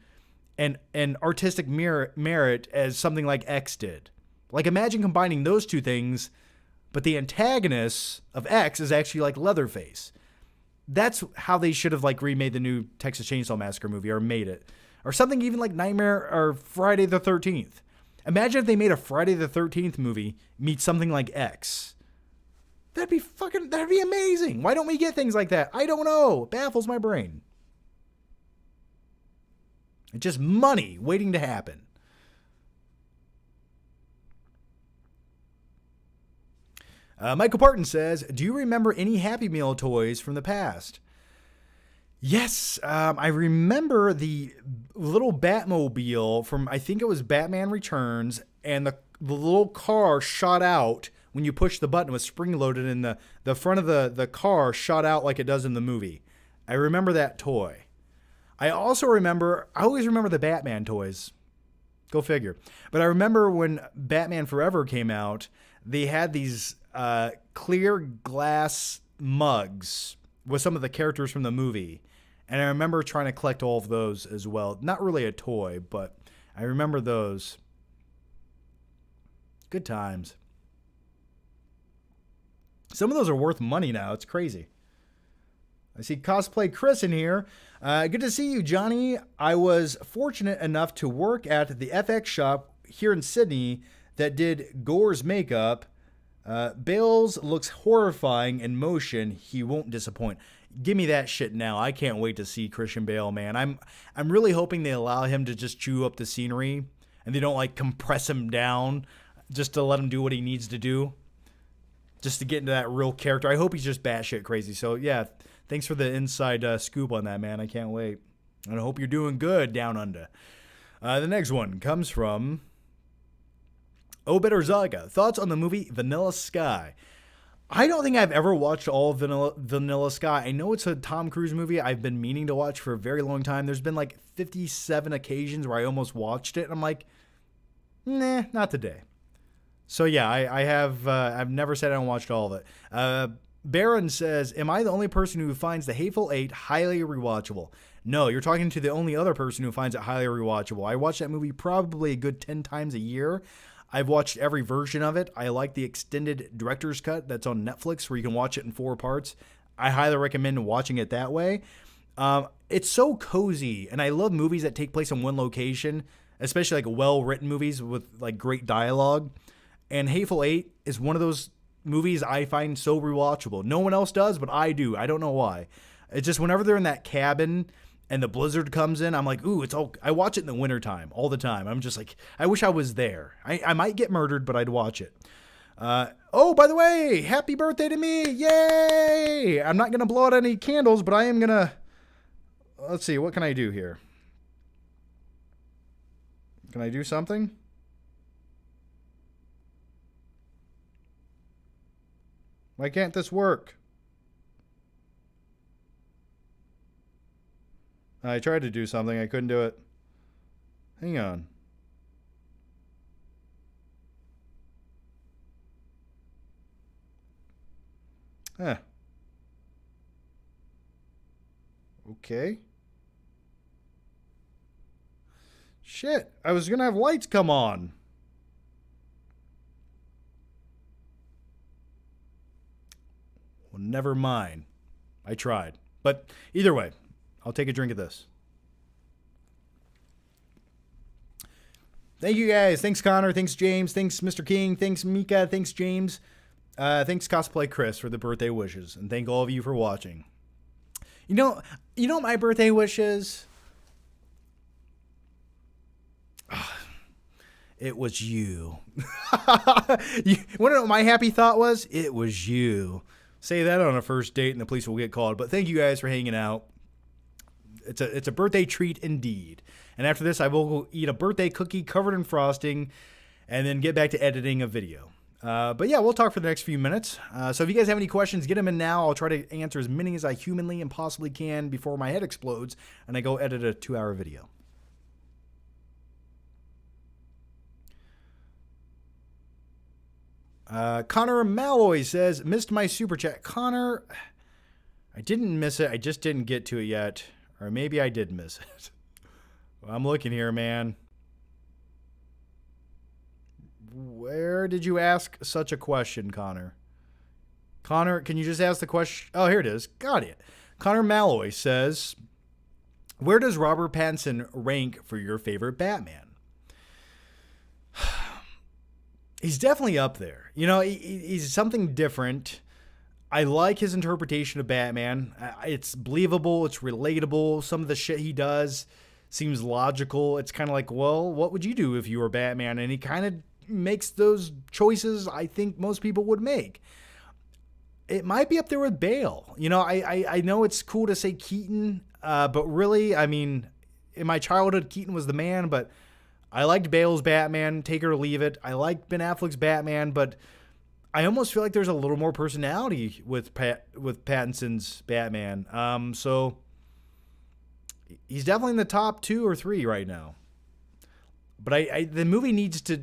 and artistic merit as something like X did? Like, imagine combining those two things, but the antagonist of X is actually like Leatherface. That's how they should have like remade the new Texas Chainsaw Massacre movie, or made it. Or something even like Nightmare or Friday the 13th. Imagine if they made a Friday the 13th movie meet something like X. That'd be amazing. Why don't we get things like that? I don't know. It baffles my brain. It's just money waiting to happen. Michael Parton says, "Do you remember any Happy Meal toys from the past?" Yes, I remember the little Batmobile from, I think it was Batman Returns, and the little car shot out when you push the button. It was spring-loaded, and the front of the car shot out like it does in the movie. I remember that toy. I always remember the Batman toys. Go figure. But I remember when Batman Forever came out, they had these clear glass mugs with some of the characters from the movie. And I remember trying to collect all of those as well. Not really a toy, but I remember those. Good times. Some of those are worth money now. It's crazy. I see Cosplay Chris in here. Good to see you, Johnny. I was fortunate enough to work at the FX shop here in Sydney that did Gore's makeup. Bales looks horrifying in motion. He won't disappoint. Give me that shit now. I can't wait to see Christian Bale, man. I'm really hoping they allow him to just chew up the scenery and they don't like compress him down just to let him do what he needs to do, just to get into that real character. I hope he's just batshit crazy. So yeah, thanks for the inside scoop on that, man. I can't wait. And I hope you're doing good down under. The next one comes from Obed Zaga. Thoughts on the movie Vanilla Sky? I don't think I've ever watched all of Vanilla Sky. I know it's a Tom Cruise movie I've been meaning to watch for a very long time. There's been like 57 occasions where I almost watched it, and I'm like, nah, not today. So yeah, I've never said I don't watched all of it. Baron says, "Am I the only person who finds The Hateful Eight highly rewatchable?" No, you're talking to the only other person who finds it highly rewatchable. I watch that movie probably a good 10 times a year. I've watched every version of it. I like the extended director's cut that's on Netflix where you can watch it in 4 parts. I highly recommend watching it that way. It's so cozy, and I love movies that take place in one location, especially like well-written movies with like great dialogue. And Hateful Eight is one of those movies I find so rewatchable. No one else does, but I do. I don't know why. It's just whenever they're in that cabin and the blizzard comes in, I'm like, ooh, I watch it in the wintertime all the time. I'm just like, I wish I was there. I might get murdered, but I'd watch it. Oh, by the way, happy birthday to me. Yay! I'm not going to blow out any candles, but I am going to, let's see, what can I do here? Can I do something? Why can't this work? I tried to do something. I couldn't do it. Hang on. Huh. Okay. Shit, I was gonna have lights come on. Well, never mind. I tried. But either way, I'll take a drink of this. Thank you guys. Thanks, Connor. Thanks, James. Thanks, Mr. King. Thanks, Mika. Thanks, James. Thanks, Cosplay Chris, for the birthday wishes. And thank all of you for watching. You know what my birthday wish is? It was you. You want to know what my happy thought was? It was you. Say that on a first date and the police will get called. But thank you guys for hanging out. It's a birthday treat indeed. And after this, I will go eat a birthday cookie covered in frosting and then get back to editing a video. But yeah, we'll talk for the next few minutes. So if you guys have any questions, get them in now. I'll try to answer as many as I humanly and possibly can before my head explodes and I go edit a 2-hour video. Connor Malloy says, missed my super chat. Connor, I didn't miss it. I just didn't get to it yet. Or maybe I did miss it. Well, I'm looking here, man. Where did you ask such a question, Connor? Connor, can you just ask the question? Oh, here it is. Got it. Connor Malloy says, where does Robert Pattinson rank for your favorite Batman? He's definitely up there. You know, he's something different. I like his interpretation of Batman. It's believable. It's relatable. Some of the shit he does seems logical. It's kind of like, well, what would you do if you were Batman? And he kind of makes those choices I think most people would make. It might be up there with Bale. You know, I know it's cool to say Keaton, but really, I mean, in my childhood, Keaton was the man, but I liked Bale's Batman, take it or leave it. I liked Ben Affleck's Batman, but I almost feel like there's a little more personality with Pattinson's Batman. So he's definitely in the top 2 or 3 right now. But the movie needs to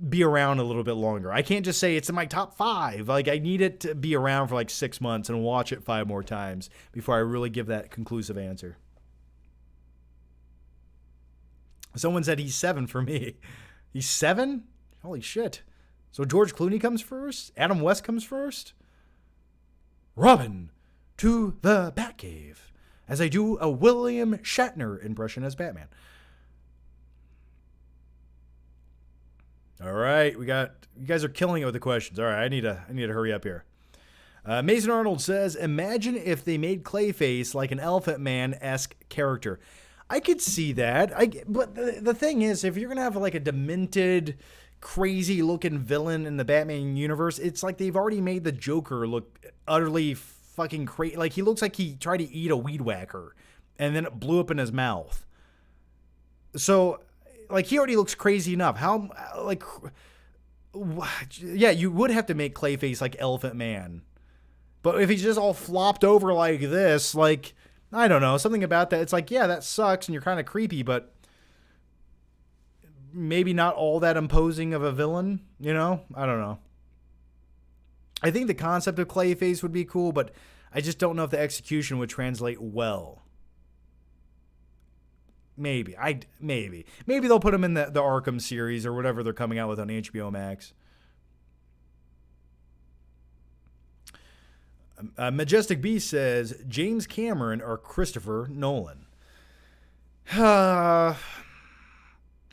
be around a little bit longer. I can't just say it's in my top 5. Like, I need it to be around for like 6 months and watch it 5 more times before I really give that conclusive answer. Someone said he's 7 for me. He's 7? Holy shit. So George Clooney comes first? Adam West comes first? Robin to the Batcave. As I do a William Shatner impression as Batman. All right, you guys are killing it with the questions. All right, I need to hurry up here. Mason Arnold says, imagine if they made Clayface like an Elephant Man-esque character. I could see that. But the thing is, if you're going to have like a demented, crazy-looking villain in the Batman universe, it's like they've already made the Joker look utterly fucking crazy. Like, he looks like he tried to eat a weed whacker, and then it blew up in his mouth. So, like, he already looks crazy enough. How, like, yeah, you would have to make Clayface like Elephant Man. But if he's just all flopped over like this, like, I don't know, something about that. It's like, yeah, that sucks and you're kind of creepy, but maybe not all that imposing of a villain, you know? I don't know. I think the concept of Clayface would be cool, but I just don't know if the execution would translate well. Maybe they'll put him in the Arkham series or whatever they're coming out with on HBO Max. Majestic Beast says James Cameron or Christopher Nolan. I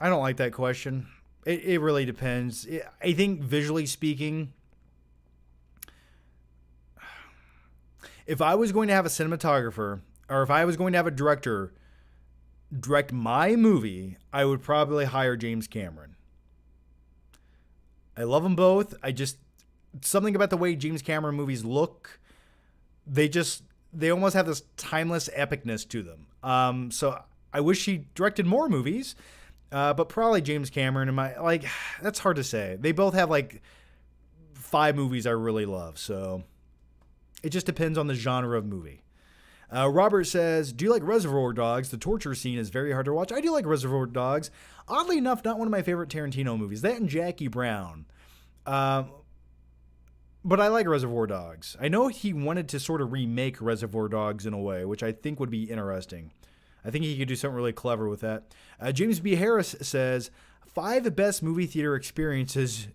don't like that question. It really depends. I think visually speaking, if I was going to have a cinematographer or if I was going to have a director direct my movie, I would probably hire James Cameron. I love them both. Something about the way James Cameron movies look, they almost have this timeless epicness to them. So I wish he directed more movies, but probably James Cameron. That's hard to say. They both have like 5 movies I really love. So it just depends on the genre of movie. Robert says, do you like Reservoir Dogs? The torture scene is very hard to watch. I do like Reservoir Dogs. Oddly enough, not one of my favorite Tarantino movies. That and Jackie Brown. But I like Reservoir Dogs. I know he wanted to sort of remake Reservoir Dogs in a way, which I think would be interesting. I think he could do something really clever with that. James B. Harris says, 5 best movie theater experiences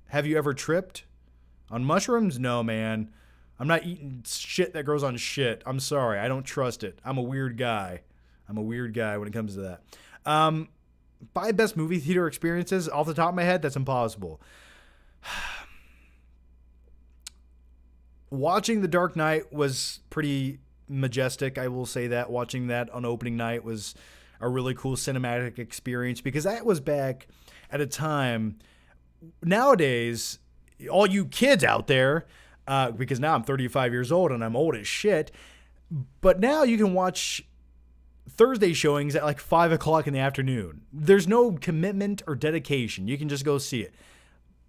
have you ever tripped? On mushrooms? No, man. I'm not eating shit that grows on shit. I'm sorry. I don't trust it. I'm a weird guy. I'm a weird guy when it comes to that. 5 best movie theater experiences off the top of my head, that's impossible. Watching The Dark Knight was pretty majestic. I will say that. Watching that on opening night was a really cool cinematic experience because that was back at a time. Nowadays, all you kids out there, because now I'm 35 years old and I'm old as shit, but now you can watch Thursday showings at like 5 o'clock in the afternoon. There's no commitment or dedication. You can just go see it.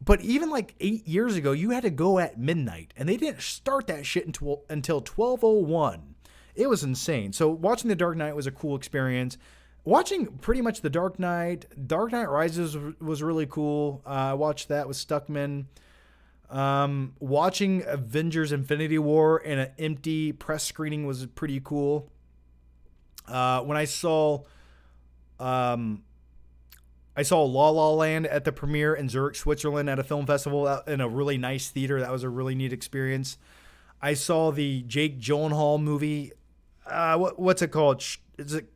But even like 8 years ago, you had to go at midnight, and they didn't start that shit until 12:01. It was insane. So watching The Dark Knight was a cool experience. Watching pretty much The Dark Knight Rises was really cool. I watched that with Stuckman. Watching Avengers Infinity War in an empty press screening was pretty cool. When I saw La La Land at the premiere in Zurich, Switzerland at a film festival in a really nice theater. That was a really neat experience. I saw the Jake Gyllenhaal movie. What's it called? Is it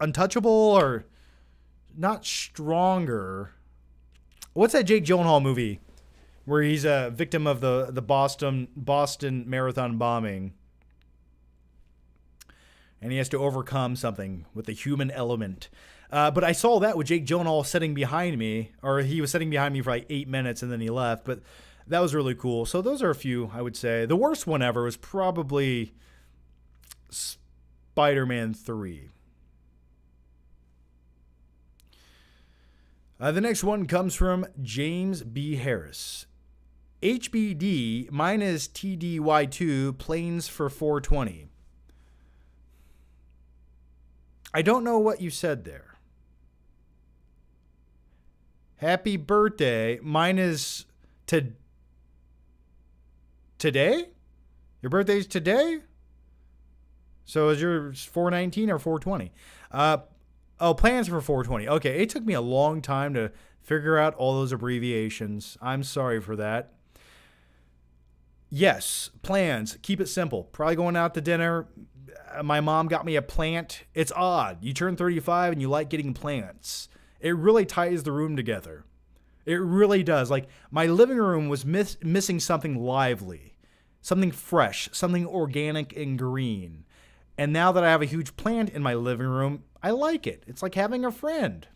Untouchable or not Stronger? What's that Jake Gyllenhaal movie where he's a victim of the Boston Marathon bombing? And he has to overcome something with the human element. But I saw that with Jake Gyllenhaal sitting behind me, or he was sitting behind me for like 8 minutes and then he left. But that was really cool. So those are a few, I would say. The worst one ever was probably Spider-Man 3. The next one comes from James B. Harris. HBD, mine is TDY2, planes for 420. I don't know what you said there. Happy birthday. Mine is today? Your birthday's today? So is yours 419 or 420? Plans for 420. Okay, it took me a long time to figure out all those abbreviations. I'm sorry for that. Yes, plans. Keep it simple. Probably going out to dinner. My mom got me a plant. It's odd. You turn 35 and you like getting plants. It really ties the room together. It really does. Like, my living room was missing something lively, something fresh, something organic and green. And now that I have a huge plant in my living room, I like it. It's like having a friend.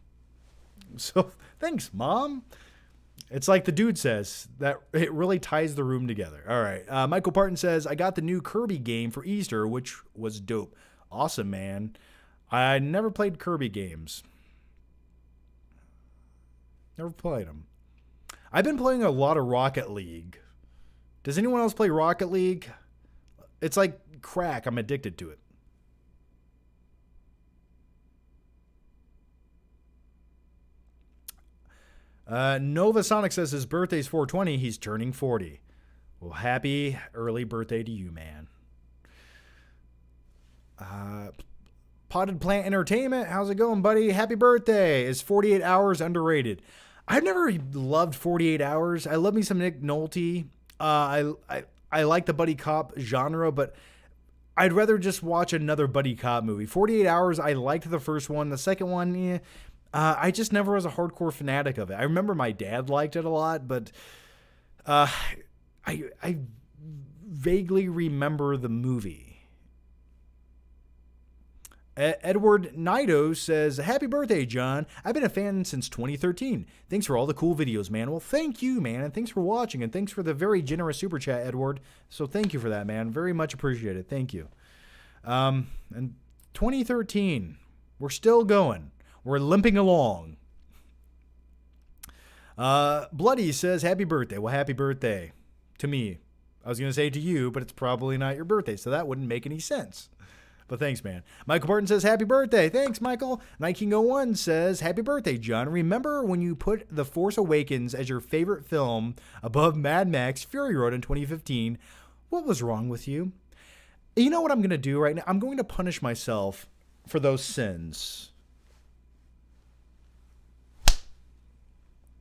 So thanks, Mom. It's like the dude says, that it really ties the room together. All right. Michael Parton says, I got the new Kirby game for Easter, which was dope. Awesome, man. I never played Kirby games. Never played them. I've been playing a lot of Rocket League. Does anyone else play Rocket League? It's like crack. I'm addicted to it. Nova Sonic says his birthday's 420. He's turning 40. Well, happy early birthday to you, man. Potted Plant Entertainment. How's it going, buddy? Happy birthday. Is 48 Hours underrated? I've never loved 48 Hours. I love me some Nick Nolte. I like the buddy cop genre, but I'd rather just watch another buddy cop movie. 48 Hours, I liked the first one. The second one, I just never was a hardcore fanatic of it. I remember my dad liked it a lot, but I vaguely remember the movie. Edward Nido says, happy birthday, John. I've been a fan since 2013. Thanks for all the cool videos, man. Well, thank you, man, and thanks for watching, and thanks for the very generous super chat, Edward. So thank you for that, man. Very much appreciated. Thank you. And 2013, we're still going. We're limping along. Bloody says, happy birthday. Well, happy birthday to me. I was going to say to you, but it's probably not your birthday, so that wouldn't make any sense. But thanks, man. Michael Barton says, happy birthday. Thanks, Michael. Night King 01 says, happy birthday, John. Remember when you put The Force Awakens as your favorite film above Mad Max Fury Road in 2015? What was wrong with you? You know what I'm going to do right now? I'm going to punish myself for those sins.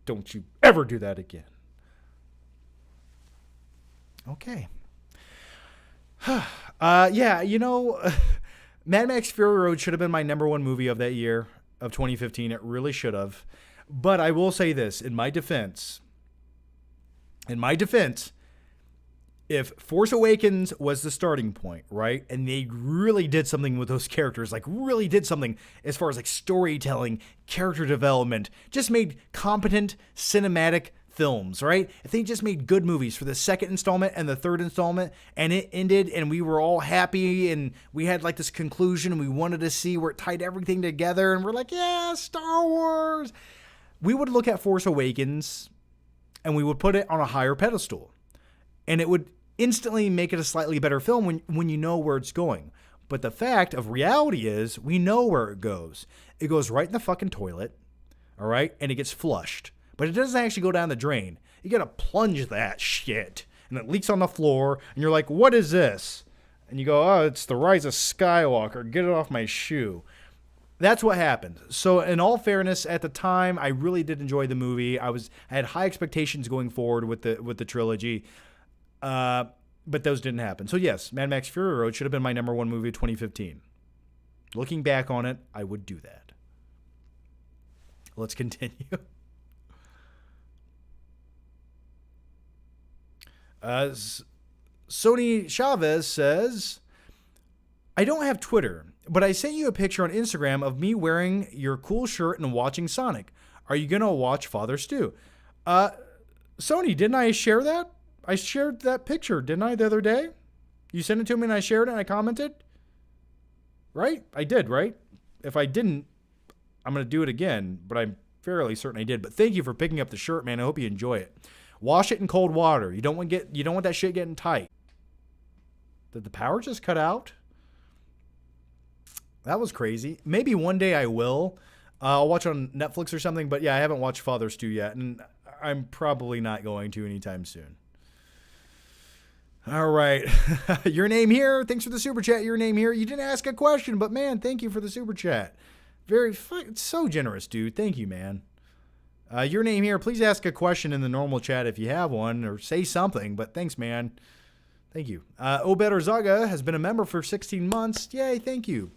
Don't you ever do that again. Okay. Yeah, you know, Mad Max Fury Road should have been my number one movie of that year, of 2015. It really should have. But I will say this, in my defense, if Force Awakens was the starting point, right, and they really did something with those characters, like really did something as far as like storytelling, character development, just made competent cinematic films, right? If they just made good movies for the second installment and the third installment, and it ended and we were all happy and we had like this conclusion and we wanted to see where it tied everything together and we're like, yeah, Star Wars. We would look at Force Awakens and we would put it on a higher pedestal. And it would instantly make it a slightly better film when you know where it's going. But the fact of reality is we know where it goes. It goes right in the fucking toilet, all right? And it gets flushed. But it doesn't actually go down the drain. You got to plunge that shit. And it leaks on the floor. And you're like, what is this? And you go, oh, it's the Rise of Skywalker. Get it off my shoe. That's what happened. So in all fairness, at the time, I really did enjoy the movie. I had high expectations going forward with the trilogy. But those didn't happen. So yes, Mad Max Fury Road should have been my number one movie of 2015. Looking back on it, I would do that. Let's continue. Sony Chavez says, I don't have Twitter, but I sent you a picture on Instagram of me wearing your cool shirt and watching Sonic. Are you going to watch Father Stew? Sony, didn't I share that? I shared that picture, didn't I, the other day? You sent it to me and I shared it and I commented? Right? I did, right? If I didn't, I'm going to do it again, but I'm fairly certain I did. But thank you for picking up the shirt, man. I hope you enjoy it. Wash it in cold water. You don't want that shit getting tight. Did the power just cut out? That was crazy. Maybe one day I will. I'll watch on Netflix or something. But yeah, I haven't watched Father Stew yet. And I'm probably not going to anytime soon. All right. Your name here. Thanks for the super chat. Your name here. You didn't ask a question, but man, thank you for the super chat. It's so generous, dude. Thank you, man. Your name here. Please ask a question in the normal chat if you have one, or say something. But thanks, man. Thank you. Obed Arzaga has been a member for 16 months. Yay, thank you.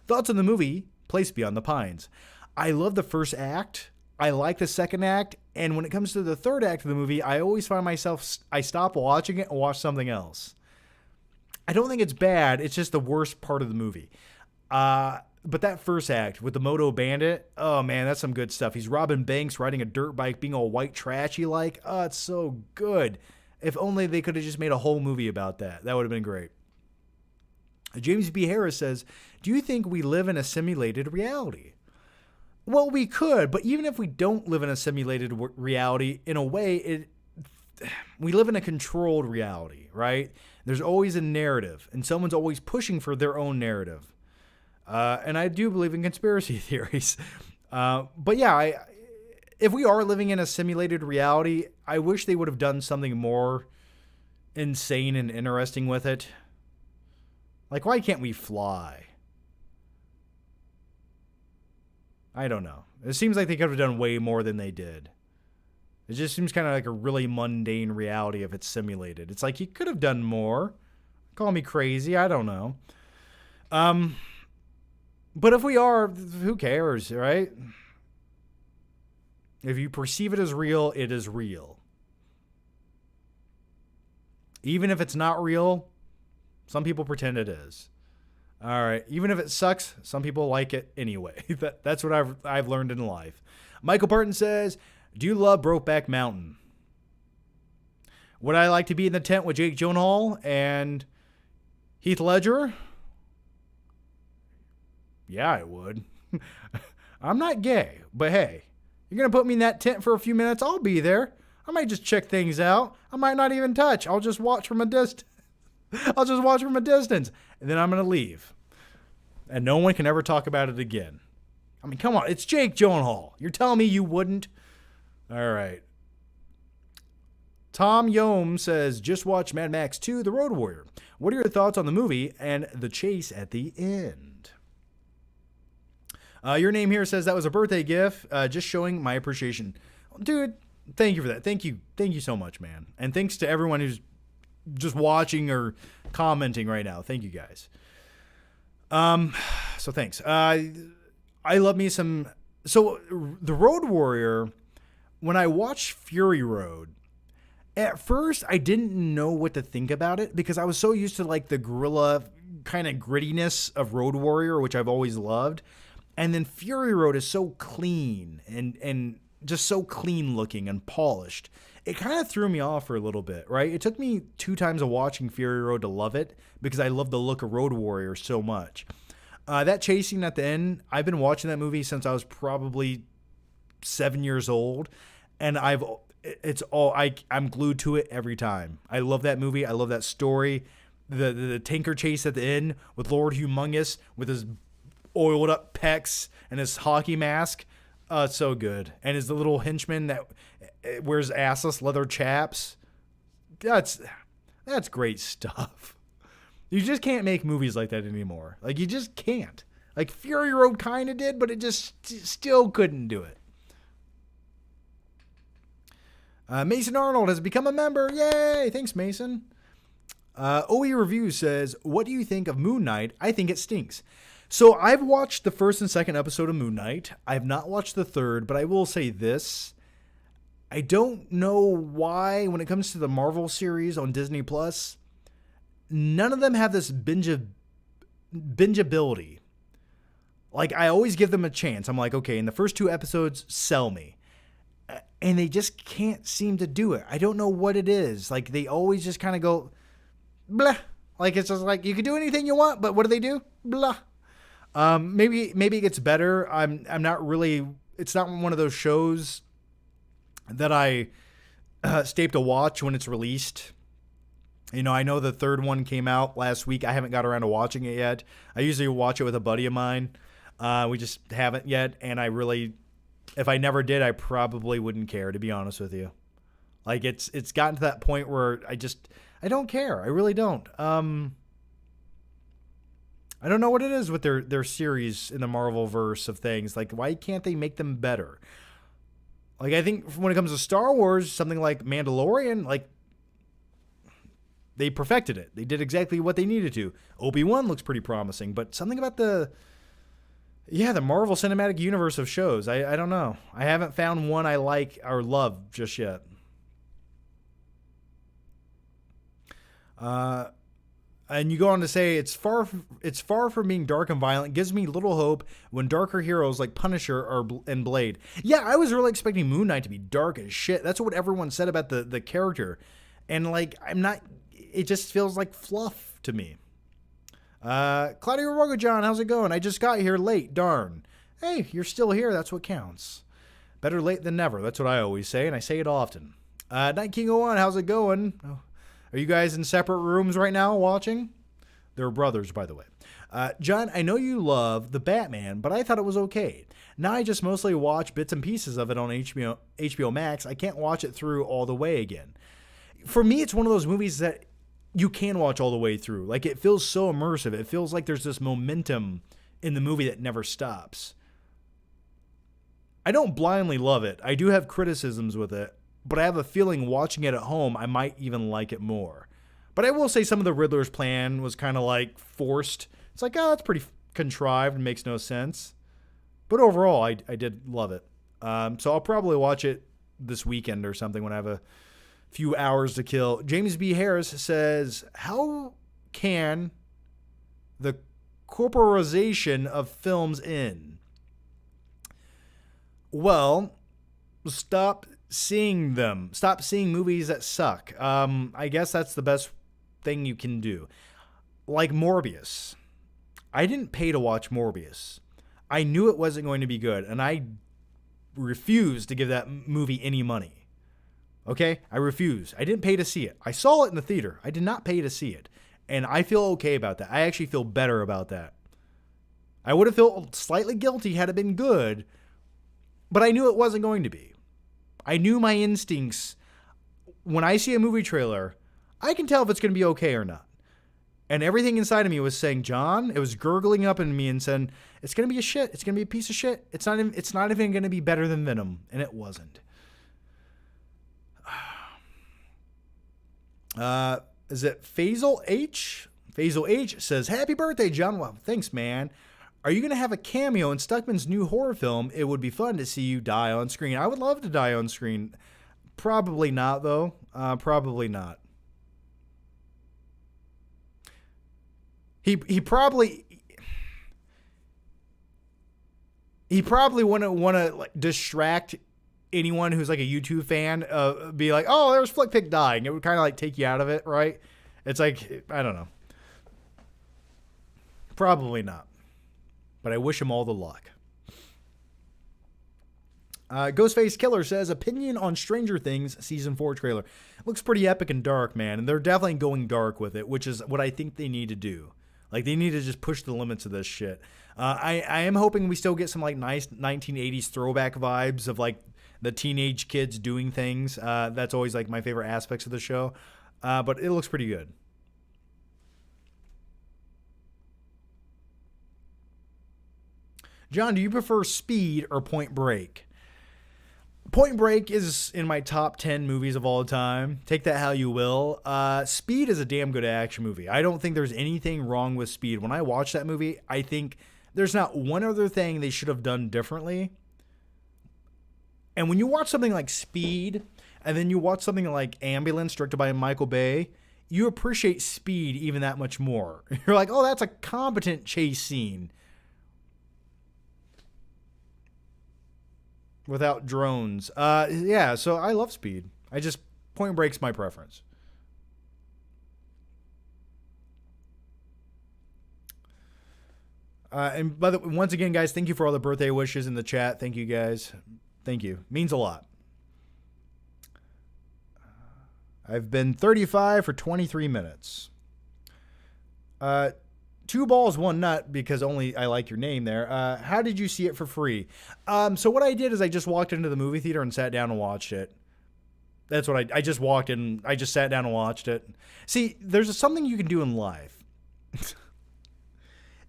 Thoughts on the movie, Place Beyond the Pines. I love the first act. I like the second act. And when it comes to the third act of the movie, I always find myself, I stop watching it and watch something else. I don't think it's bad. It's just the worst part of the movie. But that first act with the Moto Bandit, oh man, that's some good stuff. He's robbing banks, riding a dirt bike, being all white trashy like. Oh, it's so good. If only they could have just made a whole movie about that. That would have been great. James B. Harris says, do you think we live in a simulated reality? Well, we could, but even if we don't live in a simulated reality, in a way, we live in a controlled reality, right? There's always a narrative, and someone's always pushing for their own narrative. And I do believe in conspiracy theories. But yeah, if we are living in a simulated reality, I wish they would have done something more insane and interesting with it. Like, why can't we fly? I don't know. It seems like they could have done way more than they did. It just seems kind of like a really mundane reality if it's simulated. It's like you could have done more. Call me crazy. I don't know. But if we are, who cares, right? If you perceive it as real, it is real. Even if it's not real, some people pretend it is. All right. Even if it sucks, some people like it anyway. That's what I've learned in life. Michael Barton says, do you love Brokeback Mountain? Would I like to be in the tent with Jake Gyllenhaal and Heath Ledger? Yeah, I would. I'm not gay, but hey, you're going to put me in that tent for a few minutes, I'll be there. I might just check things out. I might not even touch. I'll just watch from a distance. I'll just watch from a distance. And then I'm going to leave. And no one can ever talk about it again. I mean, come on. It's Jake Gyllenhaal. You're telling me you wouldn't? All right. Tom Yom says, just watch Mad Max 2, The Road Warrior. What are your thoughts on the movie and the chase at the end? Your name here says that was a birthday gift. Just showing my appreciation. Dude, thank you for that. Thank you. Thank you so much, man. And thanks to everyone who's just watching or commenting right now. Thank you guys. So thanks. I love me some. So The Road Warrior, when I watched Fury Road, at first I didn't know what to think about it because I was so used to like the guerrilla kind of grittiness of Road Warrior, which I've always loved. And then Fury Road is so clean and just so clean looking and polished. It kind of threw me off for a little bit, right? It took me 2 times of watching Fury Road to love it because I love the look of Road Warrior so much. That chasing at the end, I've been watching that movie since I was probably 7 years old, and I'm glued to it every time. I love that movie. I love that story. The tanker chase at the end with Lord Humongous with his oiled up pecs and his hockey mask. It's so good. And his little henchman that wears assless leather chaps. That's great stuff. You just can't make movies like that anymore. Like, you just can't. Like, Fury Road kind of did, but it just still couldn't do it. Mason Arnold has become a member. Yay! Thanks, Mason. OE Review says, what do you think of Moon Knight? I think it stinks. So I've watched the first and second episode of Moon Knight. I have not watched the third, but I will say this. I don't know why, when it comes to the Marvel series on Disney Plus, none of them have this bingeability. Like, I always give them a chance. I'm like, okay, in the first 2 episodes, sell me. And they just can't seem to do it. I don't know what it is. Like, they always just kind of go, blah. Like, it's just like, you can do anything you want, but what do? Blah. Maybe it gets better. I'm not really, it's not one of those shows that I stay to watch when it's released. You know, I know the third one came out last week. I haven't got around to watching it yet. I usually watch it with a buddy of mine. We just haven't yet. And if I never did, I probably wouldn't care, to be honest with you. Like, it's gotten to that point where I don't care. I really don't. I don't know what it is with their series in the Marvel verse of things. Like, why can't they make them better? Like, I think when it comes to Star Wars, something like Mandalorian, like, they perfected it. They did exactly what they needed to. Obi-Wan looks pretty promising, but something about the Marvel Cinematic Universe of shows, I don't know. I haven't found one I like or love just yet. And you go on to say, it's far from being dark and violent. It gives me little hope when darker heroes like Punisher and Blade. Yeah, I was really expecting Moon Knight to be dark as shit. That's what everyone said about the character. And, like, it just feels like fluff to me. Claudio Rogojan, how's it going? I just got here late, darn. Hey, you're still here. That's what counts. Better late than never. That's what I always say, and I say it often. Night King 01, how's it going? Oh. Are you guys in separate rooms right now watching? They're brothers, by the way. John, I know you love The Batman, but I thought it was okay. Now I just mostly watch bits and pieces of it on HBO Max. I can't watch it through all the way again. For me, it's one of those movies that you can watch all the way through. Like, it feels so immersive. It feels like there's this momentum in the movie that never stops. I don't blindly love it. I do have criticisms with it. But I have a feeling watching it at home, I might even like it more. But I will say some of the Riddler's plan was kind of like forced. It's like, oh, that's pretty contrived and makes no sense. But overall, I did love it. So I'll probably watch it this weekend or something when I have a few hours to kill. James B. Harris says, how can the corporization of films end? Well, stop seeing them. Stop seeing movies that suck. I guess that's the best thing you can do. Like Morbius. I didn't pay to watch Morbius. I knew it wasn't going to be good, and I refused to give that movie any money. Okay? I refuse. I didn't pay to see it. I saw it in the theater. I did not pay to see it. And I feel okay about that. I actually feel better about that. I would have felt slightly guilty had it been good, but I knew it wasn't going to be. I knew my instincts. When I see a movie trailer, I can tell if it's going to be okay or not. And everything inside of me was saying, John, it was gurgling up in me and saying, it's going to be a shit. It's going to be a piece of shit. It's not even going to be better than Venom. And it wasn't. Is it Faisal H? Faisal H says, happy birthday, John. Well, thanks, man. Are you going to have a cameo in Stuckman's new horror film? It would be fun to see you die on screen. I would love to die on screen. Probably not, though. Probably not. He probably wouldn't want to like distract anyone who's like a YouTube fan. Be like, oh, there's Flick Pick dying. It would kind of like take you out of it, right? It's like, I don't know. Probably not. But I wish him all the luck. Ghostface Killer says, opinion on Stranger Things Season 4 trailer. Looks pretty epic and dark, man. And they're definitely going dark with it, which is what I think they need to do. Like, they need to just push the limits of this shit. I am hoping we still get some, like, nice 1980s throwback vibes of, like, the teenage kids doing things. That's always, like, my favorite aspects of the show. But it looks pretty good. John, do you prefer Speed or Point Break? Point Break is in my top 10 movies of all time. Take that how you will. Speed is a damn good action movie. I don't think there's anything wrong with Speed. When I watch that movie, I think there's not one other thing they should have done differently. And when you watch something like Speed, and then you watch something like Ambulance, directed by Michael Bay, you appreciate Speed even that much more. You're like, oh, that's a competent chase scene. Without drones. Yeah, so I love Speed. Point Break's my preference. And by the way, once again, guys, thank you for all the birthday wishes in the chat. Thank you, guys. Thank you. Means a lot. I've been 35 for 23 minutes. 2 balls, 1 nut, because only I like your name there. How did you see it for free? So what I did is I just walked into the movie theater and sat down and watched it. That's what I just walked in. I just sat down and watched it. See, there's something you can do in life.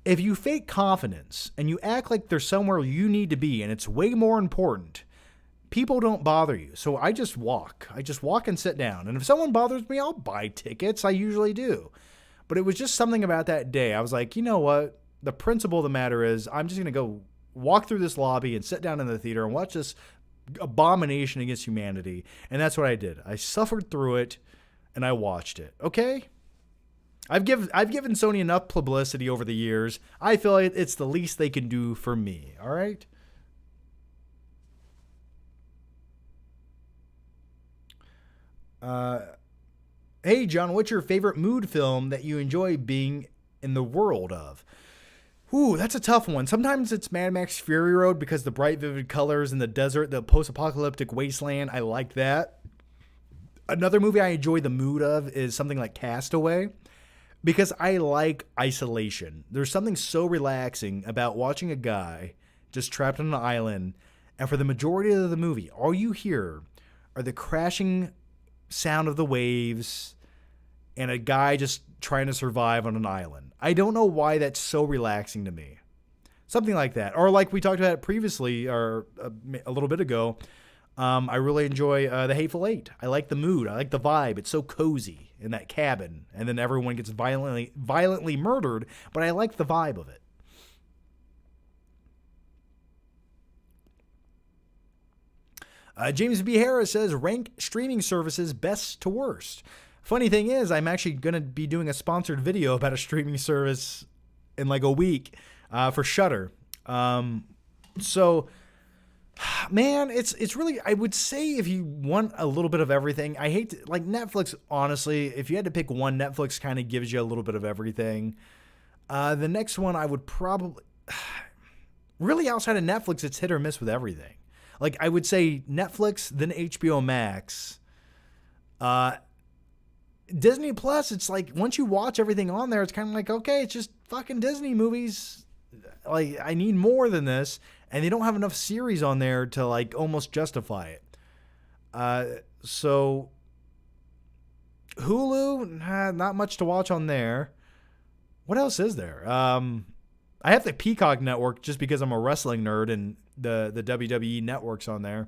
If you fake confidence and you act like there's somewhere you need to be and it's way more important, people don't bother you. So I just walk. I just walk and sit down. And if someone bothers me, I'll buy tickets. I usually do. But it was just something about that day. I was like, you know what? The principle of the matter is I'm just going to go walk through this lobby and sit down in the theater and watch this abomination against humanity. And that's what I did. I suffered through it and I watched it. Okay? I've given Sony enough publicity over the years. I feel like it's the least they can do for me. All right? Hey, John, what's your favorite mood film that you enjoy being in the world of? Ooh, that's a tough one. Sometimes it's Mad Max Fury Road because the bright, vivid colors in the desert, the post-apocalyptic wasteland. I like that. Another movie I enjoy the mood of is something like Castaway because I like isolation. There's something so relaxing about watching a guy just trapped on an island, and for the majority of the movie, all you hear are the crashing sound of the waves and a guy just trying to survive on an island. I don't know why that's so relaxing to me. Something like that. Or like we talked about previously or a little bit ago, I really enjoy The Hateful Eight. I like the mood. I like the vibe. It's so cozy in that cabin. And then everyone gets violently murdered, but I like the vibe of it. James B. Harris says, rank streaming services best to worst. Funny thing is, I'm actually going to be doing a sponsored video about a streaming service in like a week for Shudder. So, man, it's really, I would say if you want a little bit of everything, I hate to, like Netflix, honestly, if you had to pick one, Netflix kind of gives you a little bit of everything. The next one I would probably, really outside of Netflix, it's hit or miss with everything. Like, I would say Netflix, then HBO Max, Disney Plus, it's like once you watch everything on there, it's kind of like, okay, it's just fucking Disney movies. Like, I need more than this, and they don't have enough series on there to like almost justify it. So Hulu, not much to watch on there. What else is there? I have the Peacock network just because I'm a wrestling nerd, and the WWE network's on there.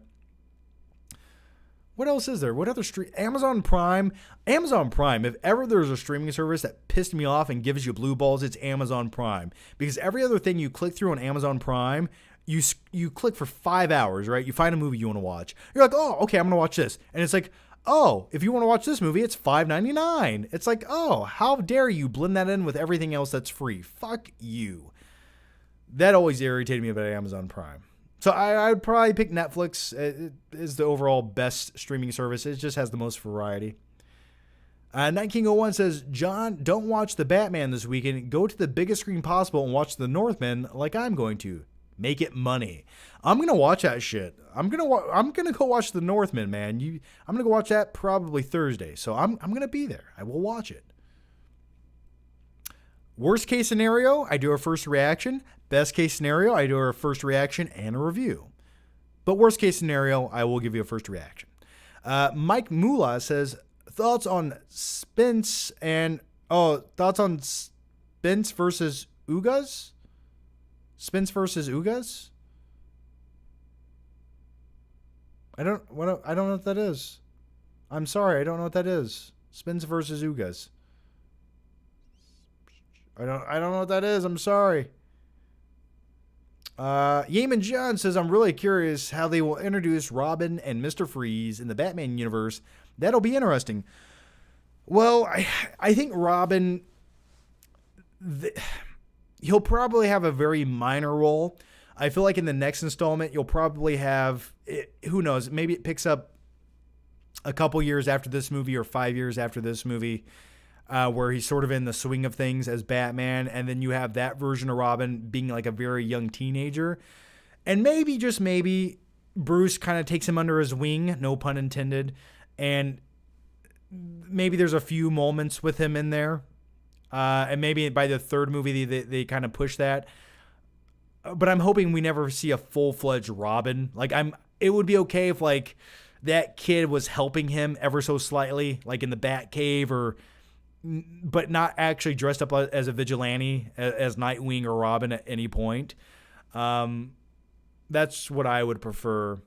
What else is there? What other Amazon Prime. Amazon Prime, if ever there's a streaming service that pissed me off and gives you blue balls, it's Amazon Prime. Because every other thing you click through on Amazon Prime, you click for 5 hours, right? You find a movie you want to watch. You're like, oh, okay, I'm going to watch this. And it's like, oh, if you want to watch this movie, it's $5.99. It's like, oh, how dare you blend that in with everything else that's free? Fuck you. That always irritated me about Amazon Prime. So I would probably pick Netflix. It is the overall best streaming service. It just has the most variety. Night King 01 says, John, don't watch The Batman this weekend. Go to the biggest screen possible and watch The Northman like I'm going to. Make it money. I'm going to watch that shit. I'm going to go watch The Northman, man. I'm going to go watch that probably Thursday. So I'm going to be there. I will watch it. Worst case scenario, I do a first reaction. Best case scenario, I do a first reaction and a review. But worst case scenario, I will give you a first reaction. Mike Mula says, thoughts on Spence versus Ugas? Spence versus Ugas? I don't know what that is. I'm sorry, I don't know what that is. Spence versus Ugas. I don't know what that is. I'm sorry. Yeaman John says, I'm really curious how they will introduce Robin and Mr. Freeze in the Batman universe. That'll be interesting. Well, I think Robin, he'll probably have a very minor role. I feel like in the next installment, you'll probably have, who knows, maybe it picks up a couple years after this movie or 5 years after this movie. Where he's sort of in the swing of things as Batman, and then you have that version of Robin being like a very young teenager. And maybe, just maybe, Bruce kind of takes him under his wing, no pun intended, and maybe there's a few moments with him in there. And maybe by the third movie, they kind of push that. But I'm hoping we never see a full-fledged Robin. Like, it would be okay if, like, that kid was helping him ever so slightly, like in the Batcave, but not actually dressed up as a vigilante, as Nightwing or Robin at any point. That's what I would prefer.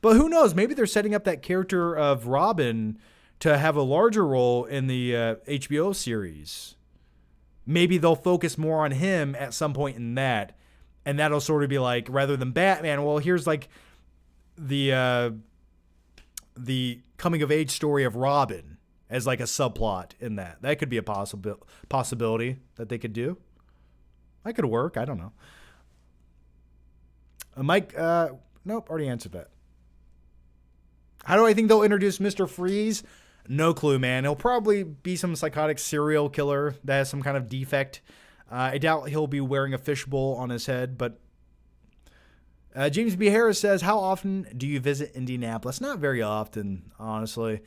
But who knows? Maybe they're setting up that character of Robin to have a larger role in the HBO series. Maybe they'll focus more on him at some point in that. And that'll sort of be like, rather than Batman, well, here's like the coming of age story of Robin as like a subplot in that. That could be a possibility that they could do. That could work. I don't know. Mike, nope, already answered that. How do I think they'll introduce Mr. Freeze? No clue, man. He'll probably be some psychotic serial killer that has some kind of defect. I doubt he'll be wearing a fishbowl on his head, but James B. Harris says, how often do you visit Indianapolis? Not very often, honestly.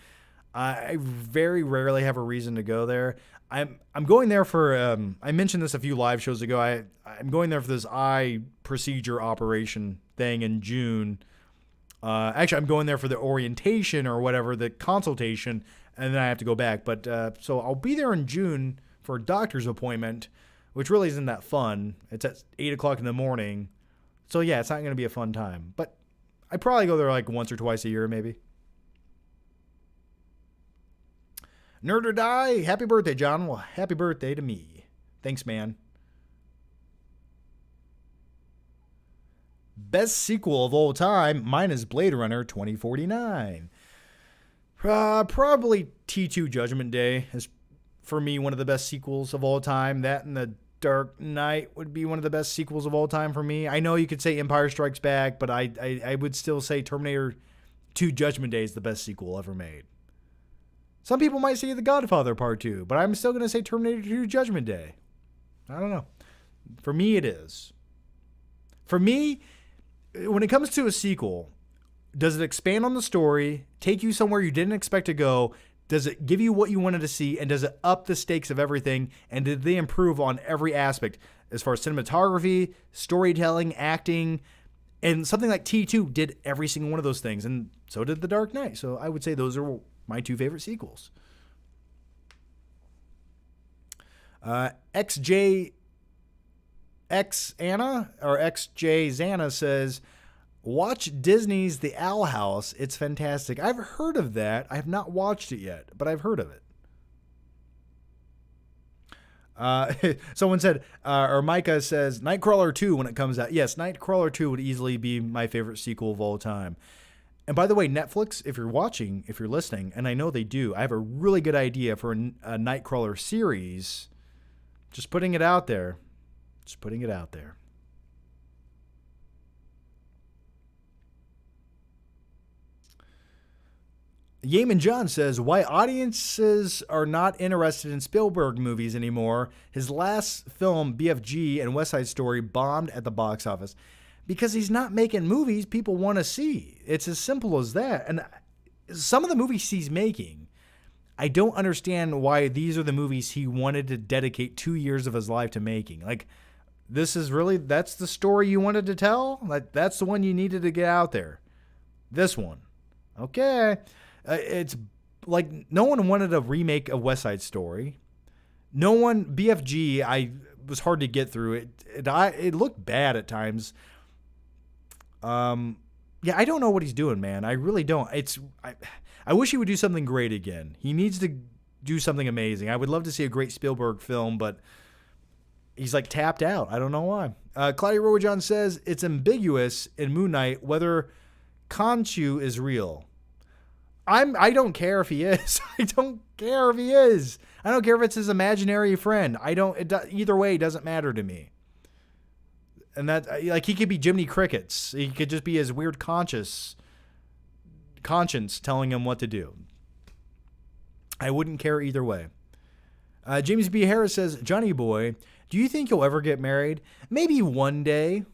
I very rarely have a reason to go there. I'm going there for, I mentioned this a few live shows ago. I'm going there for this eye procedure operation thing in June. Actually, I'm going there for the orientation or whatever, the consultation, and then I have to go back. But so I'll be there in June for a doctor's appointment, which really isn't that fun. It's at 8 o'clock in the morning. So yeah, it's not going to be a fun time. But I probably go there like once or twice a year, maybe. Nerd or Die. Happy birthday, John. Well, happy birthday to me. Thanks, man. Best sequel of all time. Mine is Blade Runner 2049. Probably T2 Judgment Day is, for me, one of the best sequels of all time. That and The Dark Knight would be one of the best sequels of all time for me. I know you could say Empire Strikes Back, but I would still say Terminator 2 Judgment Day is the best sequel ever made. Some people might say The Godfather Part 2, but I'm still going to say Terminator 2 Judgment Day. I don't know. For me, it is. For me, when it comes to a sequel, Does it expand on the story, take you somewhere you didn't expect to go? Does it give you what you wanted to see? And does it up the stakes of everything? And did they improve on every aspect as far as cinematography, storytelling, acting? And something like T2 did every single one of those things. And so did The Dark Knight. So I would say those are my two favorite sequels. XJ X Anna or XJ Zana says, watch Disney's The Owl House. It's fantastic. I've heard of that. I have not watched it yet, but I've heard of it. Someone said, or Micah says, Nightcrawler 2 when it comes out. Yes, Nightcrawler 2 would easily be my favorite sequel of all time. And by the way, Netflix, if you're watching, if you're listening, and I know they do, I have a really good idea for a Nightcrawler series. Just putting it out there. Just putting it out there. Yeaman John says, why audiences are not interested in Spielberg movies anymore. His last film, BFG and West Side Story, bombed at the box office. Because he's not making movies people want to see. It's as simple as that. And some of the movies he's making, I don't understand why these are the movies he wanted to dedicate 2 years of his life to making. Like, this is really, that's the story you wanted to tell? Like, that's the one you needed to get out there. This one. Okay. It's like no one wanted a remake of West Side Story. No one, BFG, I was hard to get through. It looked bad at times. Yeah, I don't know what he's doing, man. I really don't. I wish he would do something great again. He needs to do something amazing. I would love to see a great Spielberg film, but he's like tapped out. I don't know why. Claudia Rowajon says it's ambiguous in Moon Knight whether Khonshu is real. I don't care if he is. I don't care if he is. I don't care if it's his imaginary friend. Either way, it doesn't matter to me. And that, like, he could be Jiminy Crickets. He could just be his weird conscience telling him what to do. I wouldn't care either way. James B. Harris says, Johnny boy, do you think you'll ever get married? Maybe one day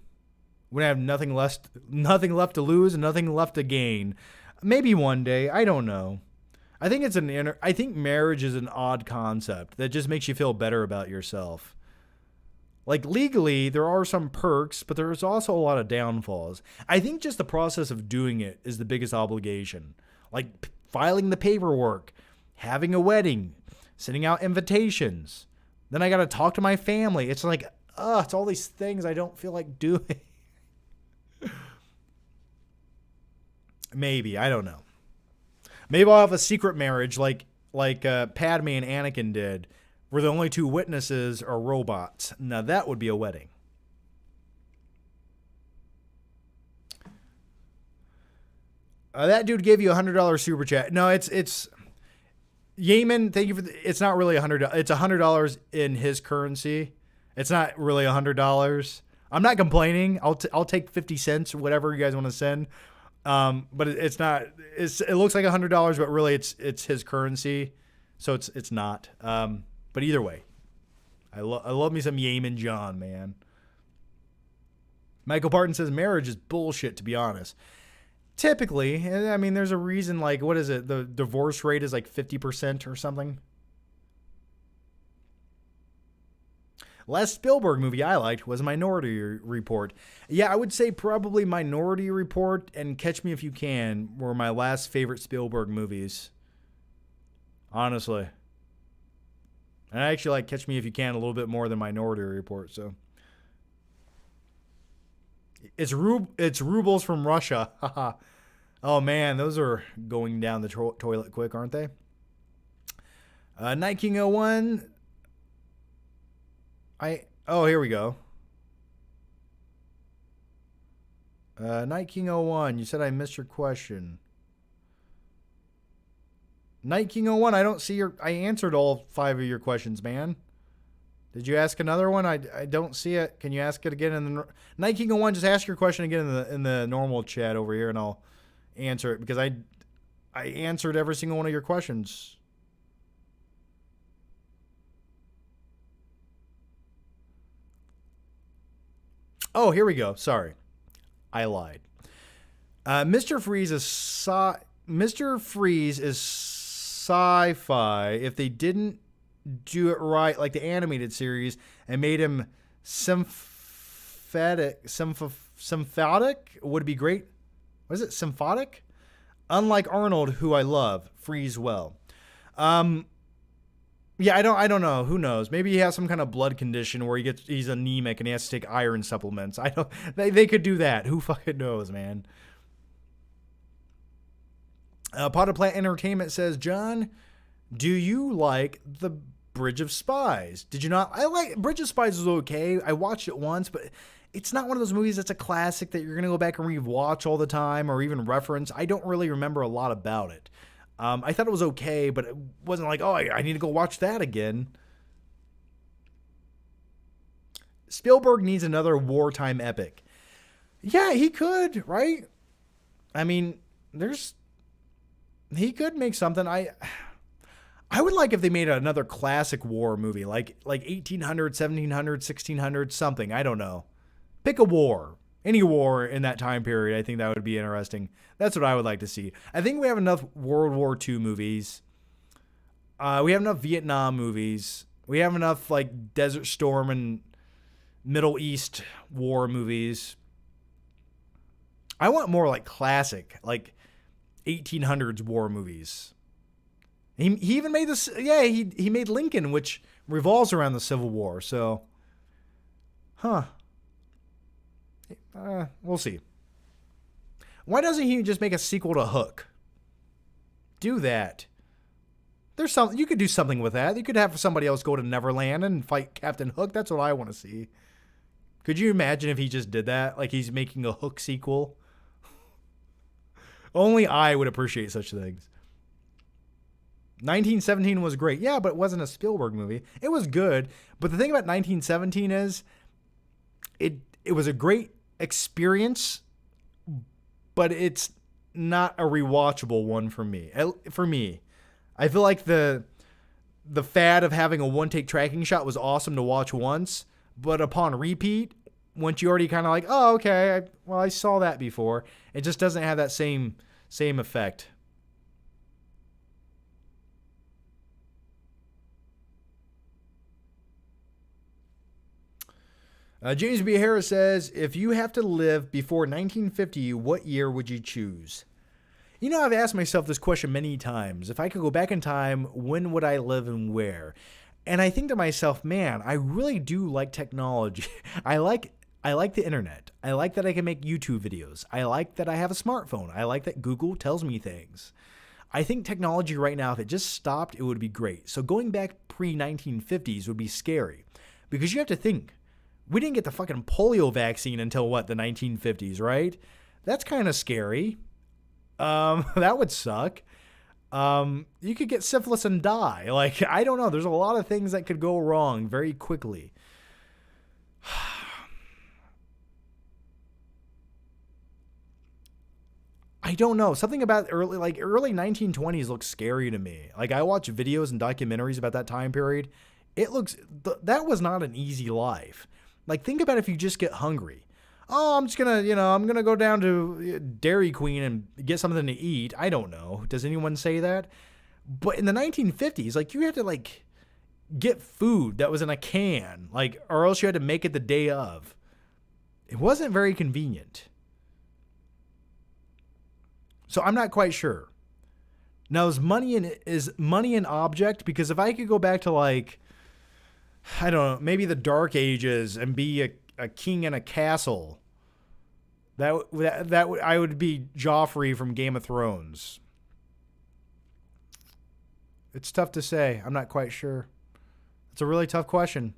when I have nothing left to lose and nothing left to gain. Maybe one day. I don't know. I think I think marriage is an odd concept that just makes you feel better about yourself. Like, legally, there are some perks, but there's also a lot of downfalls. I think just the process of doing it is the biggest obligation. Like, filing the paperwork, having a wedding, sending out invitations. Then I got to talk to my family. It's like, it's all these things I don't feel like doing. Maybe. I don't know. Maybe I'll have a secret marriage like Padme and Anakin did, where the only two witnesses are robots. Now that would be a wedding. That dude gave you $100 super chat. No, it's Yeaman. Thank you for. It's not really $100. It's $100 in his currency. It's not really $100. I'm not complaining. I'll take 50 cents or whatever you guys want to send. But it's not. It looks like $100, but really it's his currency, so it's not. But either way, I love me some Yeaman John, man. Michael Parton says marriage is bullshit, to be honest. Typically, I mean, there's a reason. Like, what is it? The divorce rate is like 50% or something. Last Spielberg movie I liked was Minority Report. Yeah, I would say probably Minority Report and Catch Me If You Can were my last favorite Spielberg movies. Honestly. And I actually like Catch Me If You Can a little bit more than Minority Report, so. It's rubles from Russia. Oh, man, those are going down the toilet quick, aren't they? Night King 01... here we go. Night King 01, you said I missed your question. Night King 01, I don't see I answered all 5 of your questions, man. Did you ask another one? I don't see it. Can you ask it again in the Night King 01? Just ask your question again in the normal chat over here, and I'll answer it because I answered every single one of your questions. Oh, here we go. Sorry. I lied. Mr. Freeze is sci-fi. If they didn't do it right, like the animated series, and made him symphatic would be great. What is it? Symphotic? Unlike Arnold, who I love, Freeze well. Yeah, I don't know. Who knows? Maybe he has some kind of blood condition where he's anemic and he has to take iron supplements. I don't. They could do that. Who fucking knows, man? Pot of Plant Entertainment says, John, do you like The Bridge of Spies? Did you not? I like Bridge of Spies was okay. I watched it once, but it's not one of those movies that's a classic that you're gonna go back and rewatch all the time or even reference. I don't really remember a lot about it. I thought it was okay, but it wasn't like, oh, I need to go watch that again. Spielberg needs another wartime epic. Yeah, he could, right? I mean, he could make something. I would like if they made another classic war movie, like 1800, 1700, 1600, something. I don't know. Pick a war. Any war in that time period, I think that would be interesting. That's what I would like to see. I think we have enough World War II movies. We have enough Vietnam movies. We have enough like Desert Storm and Middle East war movies. I want more like classic, like 1800s war movies. He even made this. Yeah, he made Lincoln, which revolves around the Civil War. So, we'll see. Why doesn't he just make a sequel to Hook? Do that. There's something you could do something with that. You could have somebody else go to Neverland and fight Captain Hook. That's what I want to see. Could you imagine if he just did that? Like he's making a Hook sequel? Only I would appreciate such things. 1917 was great. Yeah, but it wasn't a Spielberg movie. It was good. But the thing about 1917 is it was a great experience, but it's not a rewatchable one for me. I feel like the fad of having a one-take tracking shot was awesome to watch once, but upon repeat, once you already kind of like, oh, okay, I saw that before, it just doesn't have that same effect. James B. Harris says, if you have to live before 1950, what year would you choose? You know, I've asked myself this question many times. If I could go back in time, when would I live and where? And I think to myself, man, I really do like technology. I like the internet. I like that I can make YouTube videos. I like that I have a smartphone. I like that Google tells me things. I think technology right now, if it just stopped, it would be great. So going back pre-1950s would be scary because you have to think. We didn't get the fucking polio vaccine until the 1950s, right? That's kind of scary. That would suck. You could get syphilis and die. Like, I don't know. There's a lot of things that could go wrong very quickly. I don't know. Something about early 1920s looks scary to me. Like, I watch videos and documentaries about that time period. That was not an easy life. Like, think about if you just get hungry. Oh, I'm just going to, I'm going to go down to Dairy Queen and get something to eat. I don't know. Does anyone say that? But in the 1950s, like, you had to, get food that was in a can, or else you had to make it the day of. It wasn't very convenient. So I'm not quite sure. Now, is money an object? Because if I could go back to, I don't know, maybe the Dark Ages and be a king in a castle, I would be Joffrey from Game of Thrones. It's tough to say. I'm not quite sure. It's a really tough question.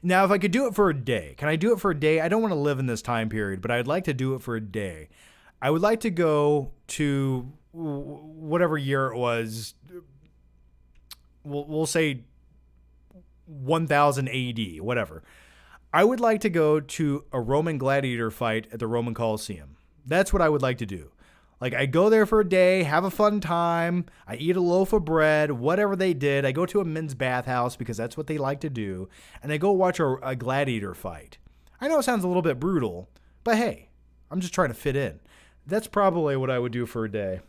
Now, if I could do it for a day, can I do it for a day? I don't want to live in this time period, but I'd like to do it for a day. I would like to go to whatever year it was. We'll say 1000 AD, whatever. I would like to go to a Roman gladiator fight at the Roman Colosseum. That's what I would like to do. I go there for a day, have a fun time. I eat a loaf of bread, whatever they did. I go to a men's bathhouse because that's what they like to do. And I go watch a gladiator fight. I know it sounds a little bit brutal, but hey, I'm just trying to fit in. That's probably what I would do for a day.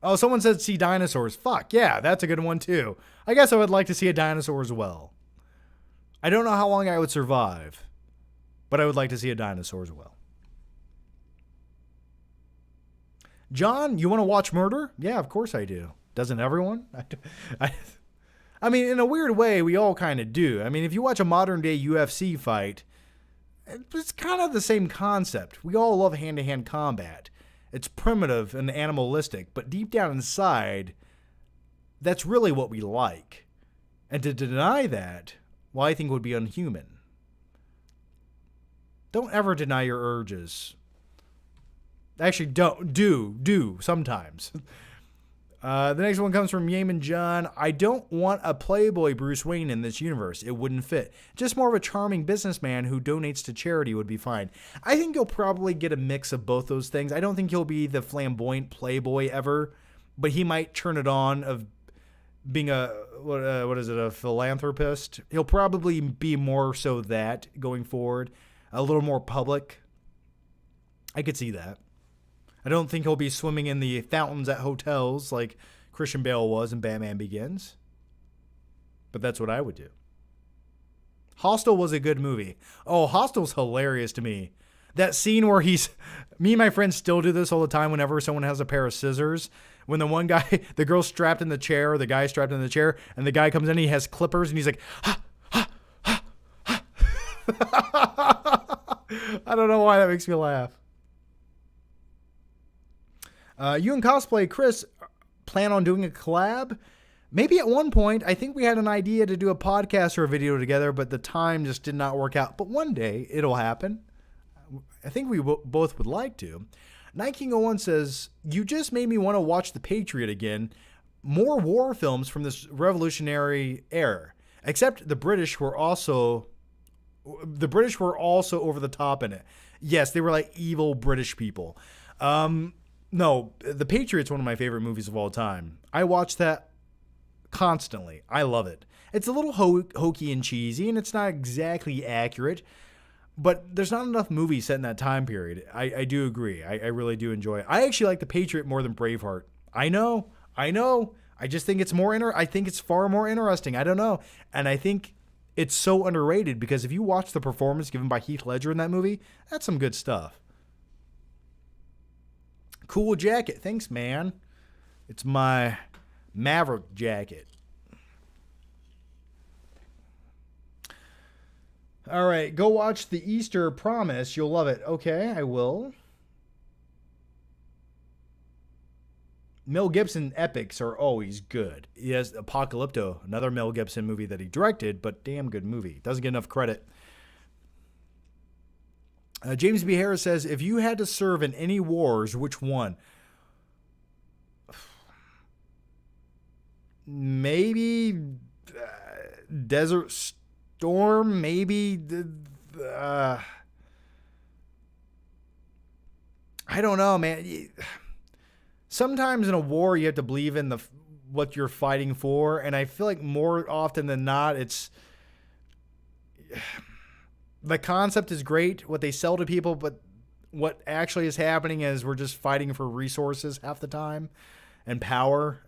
Oh, someone said see dinosaurs. Fuck, yeah, that's a good one too. I guess I would like to see a dinosaur as well. I don't know how long I would survive, but I would like to see a dinosaur as well. John, you want to watch murder? Yeah, of course I do. Doesn't everyone? I mean, in a weird way, we all kind of do. I mean, if you watch a modern day UFC fight, it's kind of the same concept. We all love hand-to-hand combat. It's primitive and animalistic, but deep down inside, that's really what we like. And to deny that, well, I think would be unhuman. Don't ever deny your urges. Actually, do sometimes. The next one comes from Yeaman John. I don't want a playboy Bruce Wayne in this universe. It wouldn't fit. Just more of a charming businessman who donates to charity would be fine. I think you'll probably get a mix of both those things. I don't think he'll be the flamboyant playboy ever, but he might turn it on of being a philanthropist. He'll probably be more so that going forward, a little more public. I could see that. I don't think he'll be swimming in the fountains at hotels like Christian Bale was in Batman Begins. But that's what I would do. Hostel was a good movie. Oh, Hostel's hilarious to me. That scene where me and my friends still do this all the time whenever someone has a pair of scissors. When the one guy, the girl's strapped in the chair, or the guy's strapped in the chair, and the guy comes in, he has clippers, and he's like, ha, ha, ha, ha. I don't know why that makes me laugh. You and Cosplay Chris plan on doing a collab? Maybe at one point. I think we had an idea to do a podcast or a video together, but the time just did not work out. But one day it'll happen. I think we both would like to. Night King 01 says, you just made me want to watch The Patriot again. More war films from this revolutionary era. Except the British were also over the top in it. Yes, they were like evil British people. No, The Patriot's one of my favorite movies of all time. I watch that constantly. I love it. It's a little hokey and cheesy, and it's not exactly accurate, but there's not enough movies set in that time period. I do agree. I really do enjoy it. I actually like The Patriot more than Braveheart. I know. I just think it's I think it's far more interesting. I don't know. And I think it's so underrated because if you watch the performance given by Heath Ledger in that movie, that's some good stuff. Cool jacket. Thanks, man. It's my Maverick jacket. All right, go watch The Easter Promise. You'll love it. Okay, I will. Mel Gibson epics are always good. He has Apocalypto, another Mel Gibson movie that he directed, but damn good movie. Doesn't get enough credit. James B. Harris says, if you had to serve in any wars, which one? Maybe Desert Storm, maybe. I don't know, man. Sometimes in a war, you have to believe in what you're fighting for, and I feel like more often than not, it's the concept is great, what they sell to people, but what actually is happening is we're just fighting for resources half the time and power.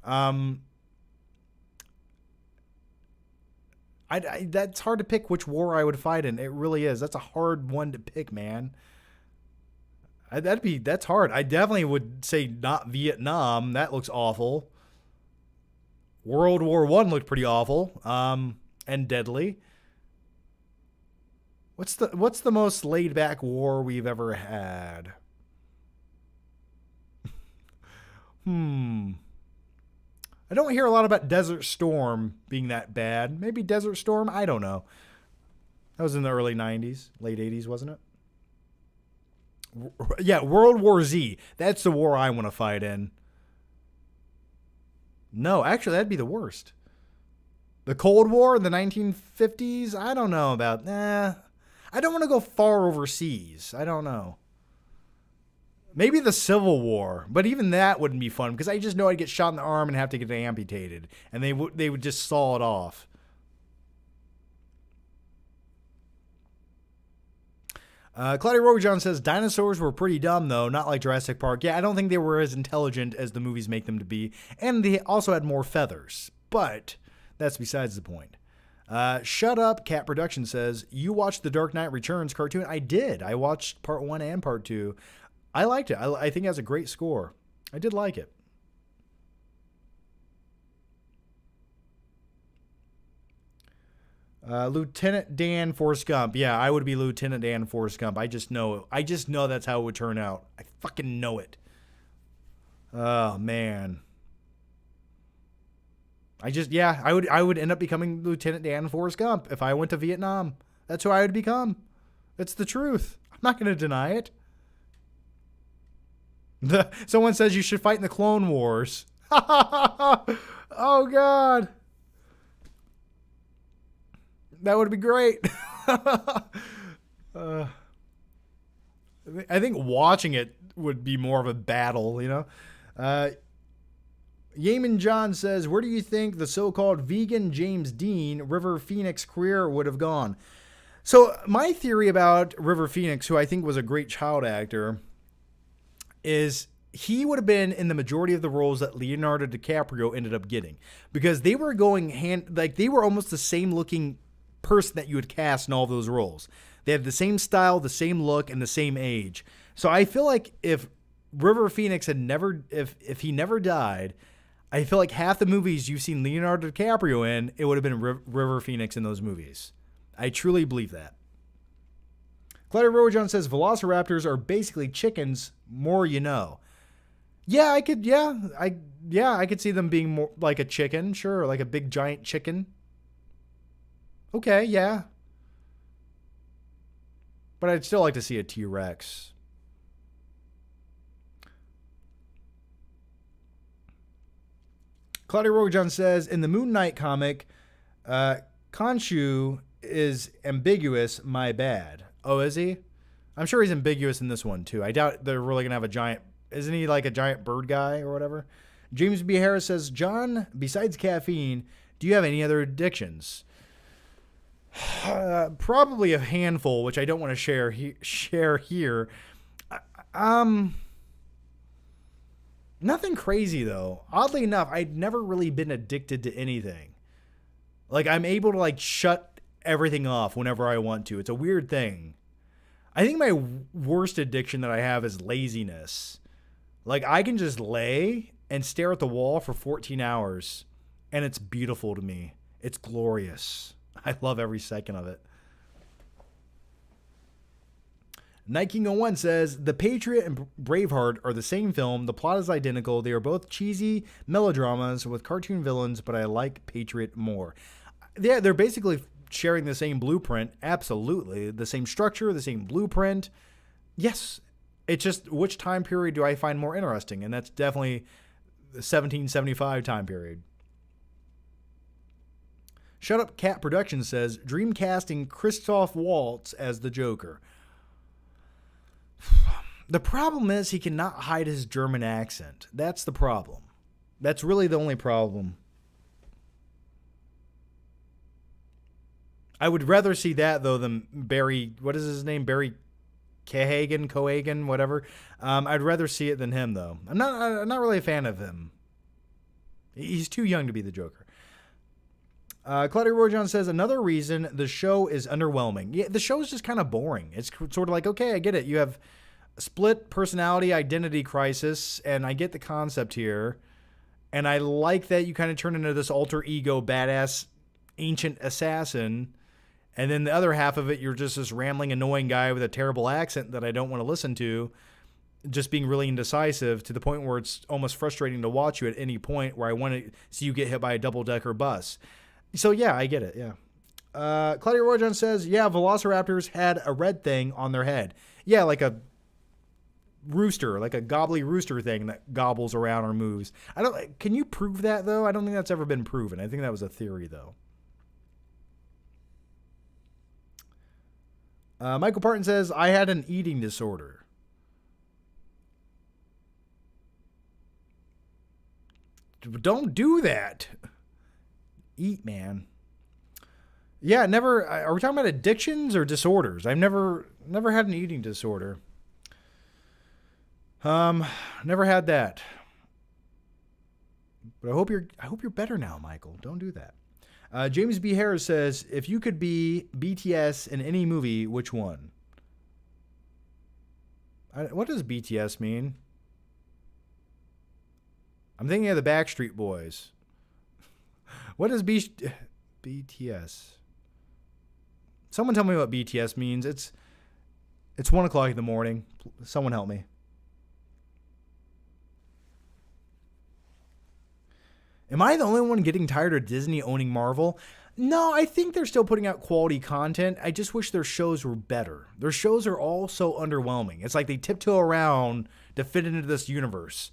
That's hard to pick which war I would fight in. It really is. That's a hard one to pick, man. That's hard. I definitely would say not Vietnam. That looks awful. World War I looked pretty awful, and deadly. What's the most laid back war we've ever had? I don't hear a lot about Desert Storm being that bad. Maybe Desert Storm? I don't know. That was in the early 90s, late 80s, wasn't it? Yeah, World War Z. That's the war I want to fight in. No, actually, that'd be the worst. The Cold War in the 1950s? I don't know about... I don't want to go far overseas. I don't know. Maybe the Civil War, but even that wouldn't be fun because I just know I'd get shot in the arm and have to get amputated, and they would just saw it off. Claudia Rojan says, dinosaurs were pretty dumb, though, not like Jurassic Park. Yeah, I don't think they were as intelligent as the movies make them to be. And they also had more feathers. But that's besides the point. Shut Up, Cat Production says, you watched The Dark Knight Returns cartoon? I did. I watched part 1 and part 2. I liked it. I think it has a great score. I did like it. Lieutenant Dan Forrest Gump. Yeah, I would be Lieutenant Dan Forrest Gump. I just know that's how it would turn out. I fucking know it. Oh, man. I would end up becoming Lieutenant Dan Forrest Gump if I went to Vietnam. That's who I would become. It's the truth. I'm not going to deny it. Someone says you should fight in the Clone Wars. Oh, God. That would be great. I think watching it would be more of a battle, you know? Yeaman John says, where do you think the so-called vegan James Dean River Phoenix career would have gone? So my theory about River Phoenix, who I think was a great child actor, is he would have been in the majority of the roles that Leonardo DiCaprio ended up getting, because they were they were almost the same looking person that you would cast in all of those roles. They had the same style, the same look, and the same age. So I feel like if River Phoenix had never, if he never died, I feel like half the movies you've seen Leonardo DiCaprio in, it would have been River Phoenix in those movies. I truly believe that. Claudia Rojan says velociraptors are basically chickens, more you know. Yeah, I could see them being more like a chicken, sure, like a big giant chicken. Okay, yeah. But I'd still like to see a T-Rex. Claudia Rojan says, in the Moon Knight comic, Khonshu is ambiguous, my bad. Oh, is he? I'm sure he's ambiguous in this one, too. I doubt they're really going to have a giant... Isn't he like a giant bird guy or whatever? James B. Harris says, John, besides caffeine, do you have any other addictions? Probably a handful, which I don't want to share here. Nothing crazy, though. Oddly enough, I'd never really been addicted to anything. Like, I'm able to, like, shut everything off whenever I want to. It's a weird thing. I think my worst addiction that I have is laziness. Like, I can just lay and stare at the wall for 14 hours, and it's beautiful to me. It's glorious. I love every second of it. Night King 01 says, The Patriot and Braveheart are the same film. The plot is identical. They are both cheesy melodramas with cartoon villains, but I like Patriot more. Yeah, they're basically sharing the same blueprint. Absolutely. The same structure, the same blueprint. Yes. It's just, which time period do I find more interesting? And that's definitely the 1775 time period. Shut Up Cat Productions says, dream casting Christoph Waltz as the Joker. The problem is he cannot hide his German accent. That's the problem. That's really the only problem. I would rather see that, though, than Barry, what is his name? Barry Cohagen, whatever. I'd rather see it than him, though. I'm not really a fan of him. He's too young to be the Joker. Claudia Rojan says, another reason the show is underwhelming. Yeah, the show is just kind of boring. It's sort of like, okay, I get it. You have split personality identity crisis, and I get the concept here. And I like that you kind of turn into this alter ego badass ancient assassin. And then the other half of it, you're just this rambling, annoying guy with a terrible accent that I don't want to listen to, just being really indecisive to the point where it's almost frustrating to watch you at any point, where I want to see you get hit by a double-decker bus. So, yeah, I get it, yeah. Claudia Rojan says, yeah, velociraptors had a red thing on their head. Yeah, like a rooster, like a gobbly rooster thing that gobbles around or moves. Can you prove that, though? I don't think that's ever been proven. I think that was a theory, though. Michael Parton says, I had an eating disorder. Don't do that. Eat, man. Yeah, never. Are we talking about addictions or disorders? I've never had an eating disorder. Never had that. But I hope you're better now, Michael. Don't do that. James B. Harris says, if you could be BTS in any movie, which one? What does BTS mean? I'm thinking of the Backstreet Boys. What is BTS? Someone tell me what BTS means. It's 1 o'clock in the morning. Someone help me. Am I the only one getting tired of Disney owning Marvel? No, I think they're still putting out quality content. I just wish their shows were better. Their shows are all so underwhelming. It's like they tiptoe around to fit into this universe.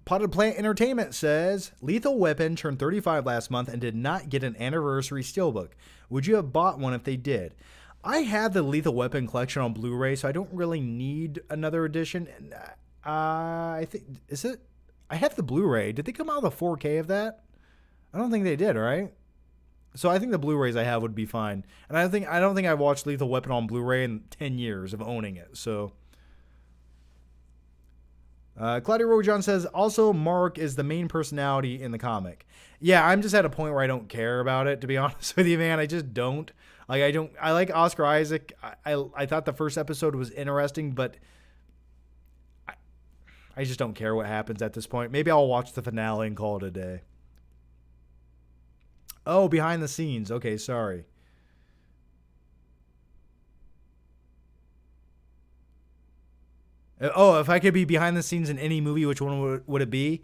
Potted Plant Entertainment says, Lethal Weapon turned 35 last month and did not get an anniversary steelbook. Would you have bought one if they did? I have the Lethal Weapon collection on Blu-ray, so I don't really need another edition. I think, is it? I have the Blu-ray. Did they come out with a 4K of that? I don't think they did, right? So I think the Blu-rays I have would be fine. And I don't think I've watched Lethal Weapon on Blu-ray in 10 years of owning it. So Claudia Rojan says, also Mark is the main personality in the comic. Yeah, I'm just at a point where I don't care about it, to be honest with you, man. I just don't. I like Oscar Isaac. I thought the first episode was interesting, but I just don't care what happens at this point. Maybe I'll watch the finale and call it a day. Oh, behind the scenes. Okay, sorry. Oh, if I could be behind the scenes in any movie, which one would it be?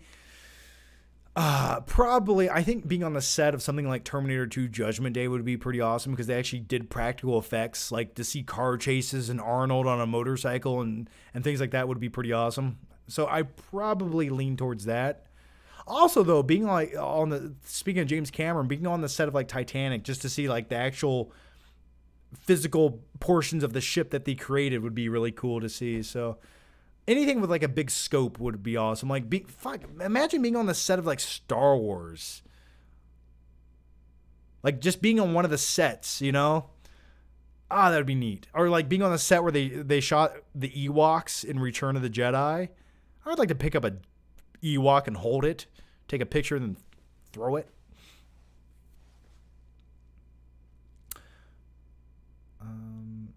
Probably, I think being on the set of something like Terminator 2 Judgment Day would be pretty awesome because they actually did practical effects, like to see car chases and Arnold on a motorcycle and things like that would be pretty awesome. So I probably lean towards that. Also, though, being like speaking of James Cameron, being on the set of like Titanic just to see like the actual physical portions of the ship that they created would be really cool to see. So anything with like a big scope would be awesome. Like, imagine being on the set of like Star Wars. Like just being on one of the sets, you know? That would be neat. Or like being on the set where they shot the Ewoks in Return of the Jedi. I would like to pick up a Ewok and hold it, take a picture, and then throw it.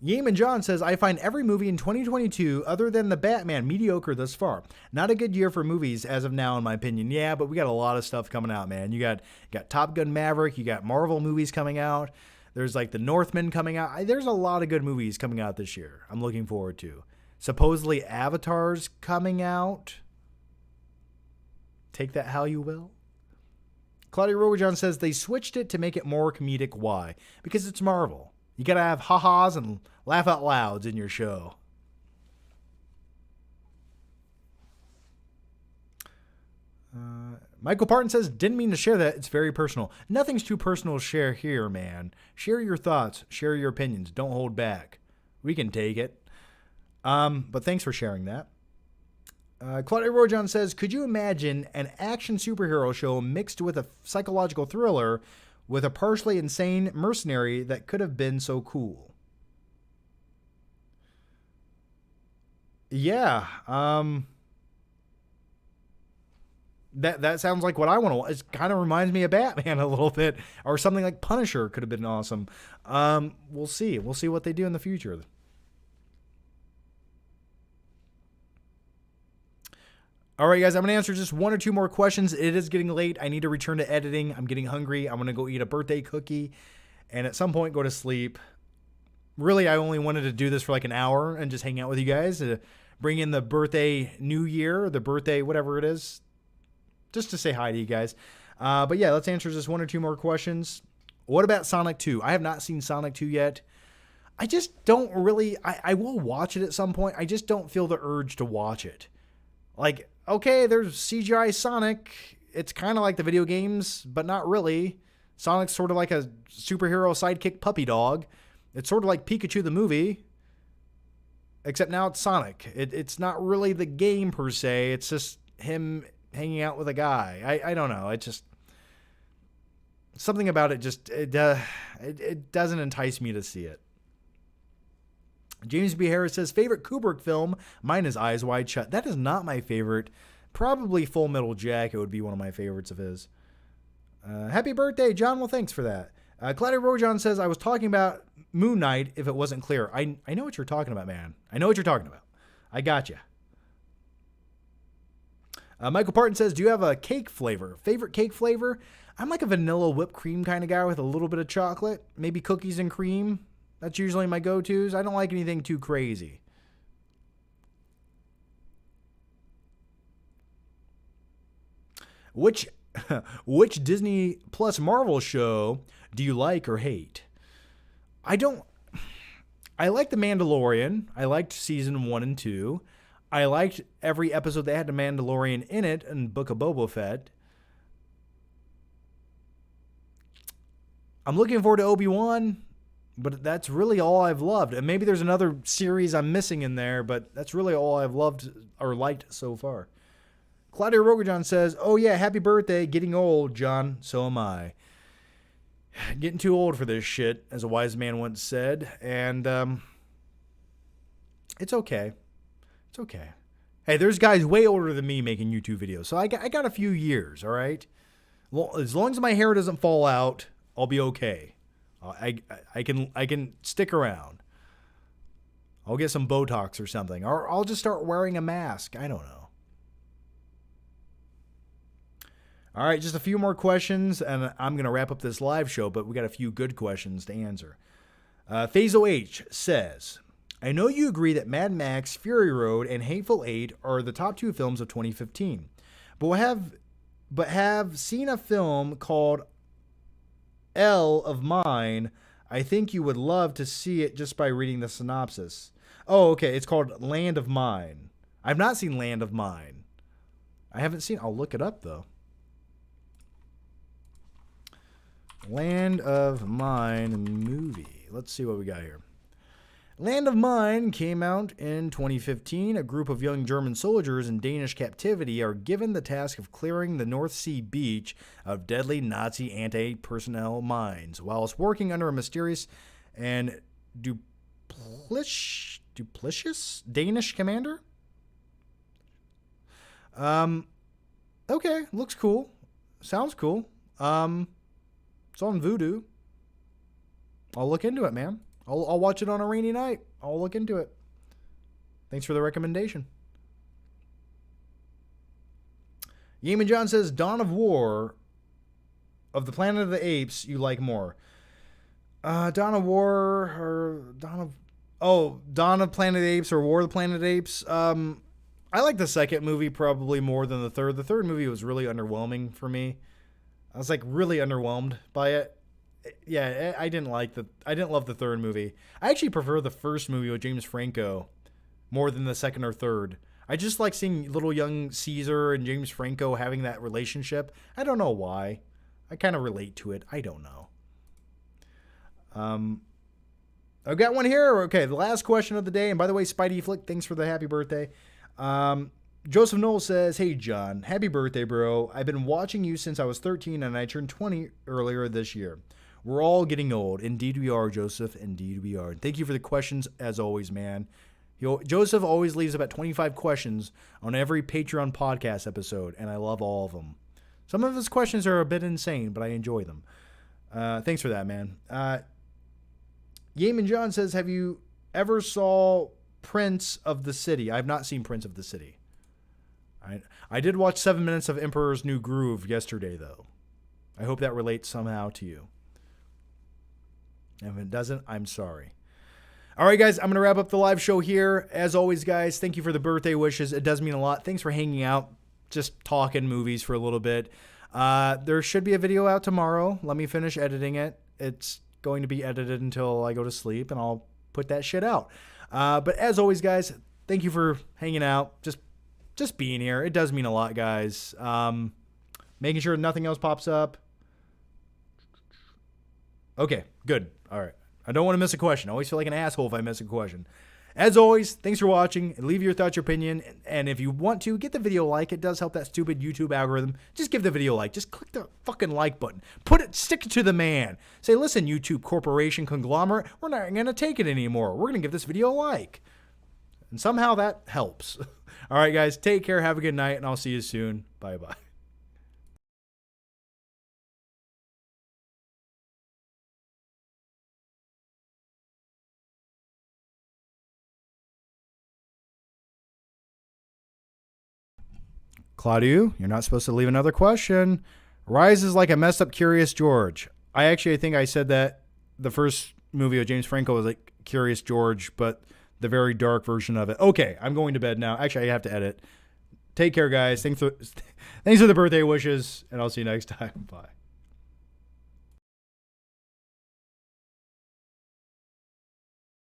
Yeaman John says, I find every movie in 2022, other than The Batman, mediocre thus far. Not a good year for movies as of now, in my opinion. Yeah, but we got a lot of stuff coming out, man. You got Top Gun Maverick. You got Marvel movies coming out. There's like The Northman coming out. There's a lot of good movies coming out this year. I'm looking forward to. Supposedly Avatar's coming out. Take that how you will. Claudia Rowajon says they switched it to make it more comedic. Why? Because it's Marvel. You got to have ha-has and laugh out louds in your show. Michael Parton says, didn't mean to share that. It's very personal. Nothing's too personal to share here, man. Share your thoughts. Share your opinions. Don't hold back. We can take it. But thanks for sharing that. Claudia Rojan says, could you imagine an action superhero show mixed with a psychological thriller with a partially insane mercenary that could have been so cool? Yeah. That sounds like what I want to watch. It kind of reminds me of Batman a little bit. Or something like Punisher could have been awesome. We'll see. We'll see what they do in the future. All right, guys, I'm going to answer just one or two more questions. It is getting late. I need to return to editing. I'm getting hungry. I'm going to go eat a birthday cookie and at some point go to sleep. Really, I only wanted to do this for like an hour and just hang out with you guys to bring in the birthday new year, the birthday, whatever it is, just to say hi to you guys. But yeah, let's answer just one or two more questions. What about Sonic 2? I have not seen Sonic 2 yet. I just don't really, I will watch it at some point. I just don't feel the urge to watch it. Like, okay, there's CGI Sonic. It's kind of like the video games, but not really. Sonic's sort of like a superhero sidekick puppy dog. It's sort of like Pikachu the movie. except now it's Sonic. It's not really the game per se. It's just him hanging out with a guy. I don't know. It just, something about it just, it doesn't entice me to see it. James B. Harris says, favorite Kubrick film? Mine is Eyes Wide Shut. That is not my favorite. Probably Full Metal Jacket would be one of my favorites of his. Happy birthday, John. Well, thanks for that. Claudia Rojan says, I was talking about Moon Knight if it wasn't clear. I know what you're talking about, man. I know what you're talking about. I got you. Michael Parton says, do you have a cake flavor? Favorite cake flavor? I'm like a vanilla whipped cream kind of guy with a little bit of chocolate. Maybe cookies and cream. That's usually my go-tos. I don't like anything too crazy. Which Disney Plus Marvel show do you like or hate? I like The Mandalorian. I liked season 1 and 2. I liked every episode that had The Mandalorian in it and Book of Boba Fett. I'm looking forward to Obi-Wan, but that's really all I've loved. And maybe there's another series I'm missing in there, but that's really all I've loved or liked so far. Claudia Rogajon says, oh yeah, happy birthday. Getting old, John. So am I. Getting too old for this shit, as a wise man once said. And it's okay. It's okay. Hey, there's guys way older than me making YouTube videos. So I got a few years, all right? Well, as long as my hair doesn't fall out, I'll be okay. I can stick around. I'll get some Botox or something. Or I'll just start wearing a mask. I don't know. All right, just a few more questions, and I'm going to wrap up this live show, but we got a few good questions to answer. Faisal H says, I know you agree that Mad Max, Fury Road, and Hateful Eight are the top 2 films of 2015, but have seen a film called L of Mine. I think you would love to see it just by reading the synopsis. Oh, okay, it's called Land of Mine. I've not seen Land of Mine. I'll look it up, though. Land of Mine movie. Let's see what we got here. Land of Mine came out in 2015. A group of young German soldiers in Danish captivity are given the task of clearing the North Sea beach of deadly Nazi anti-personnel mines, whilst working under a mysterious and duplicitous Danish commander. Okay, looks cool. Sounds cool. It's on Vudu. I'll look into it, man. I'll watch it on a rainy night. I'll look into it. Thanks for the recommendation. Yeaman John says, Dawn of War of the Planet of the Apes you like more. Dawn of War or Dawn of Planet of the Apes or War of the Planet of the Apes. I like the second movie probably more than the third. The third movie was really underwhelming for me. I was like really underwhelmed by it. Yeah, I didn't love the third movie. I actually prefer the first movie with James Franco more than the second or third. I just like seeing little young Caesar and James Franco having that relationship. I don't know why. I kind of relate to it. I don't know. I've got one here. Okay, the last question of the day. And by the way, Spidey Flick, thanks for the happy birthday. Joseph Knoll says, hey, John, happy birthday, bro. I've been watching you since I was 13 and I turned 20 earlier this year. We're all getting old. Indeed we are, Joseph. Indeed we are. Thank you for the questions as always, man. Joseph always leaves about 25 questions on every Patreon podcast episode, and I love all of them. Some of his questions are a bit insane, but I enjoy them. Thanks for that, man. Yeaman John says, have you ever saw Prince of the City? I've not seen Prince of the City. I did watch 7 minutes of Emperor's New Groove yesterday, though. I hope that relates somehow to you. And if it doesn't, I'm sorry. All right, guys, I'm going to wrap up the live show here. As always, guys, thank you for the birthday wishes. It does mean a lot. Thanks for hanging out, just talking movies for a little bit. There should be a video out tomorrow. Let me finish editing it. It's going to be edited until I go to sleep, and I'll put that shit out. But as always, guys, thank you for hanging out. Just being here. It does mean a lot, guys. Making sure nothing else pops up. Okay, good. All right. I don't want to miss a question. I always feel like an asshole if I miss a question. As always, thanks for watching. Leave your thoughts, your opinion. And if you want to, get the video a like. It does help that stupid YouTube algorithm. Just give the video a like. Just click the fucking like button. Stick it to the man. Say, listen, YouTube corporation conglomerate, we're not going to take it anymore. We're going to give this video a like. And somehow that helps. All right, guys, take care. Have a good night, and I'll see you soon. Bye-bye. Claudio, you're not supposed to leave another question. Rise is like a messed up Curious George. I think I said that the first movie of James Franco was like Curious George, but the very dark version of it. Okay, I'm going to bed now. Actually, I have to edit. Take care, guys. Thanks for the birthday wishes, and I'll see you next time. Bye.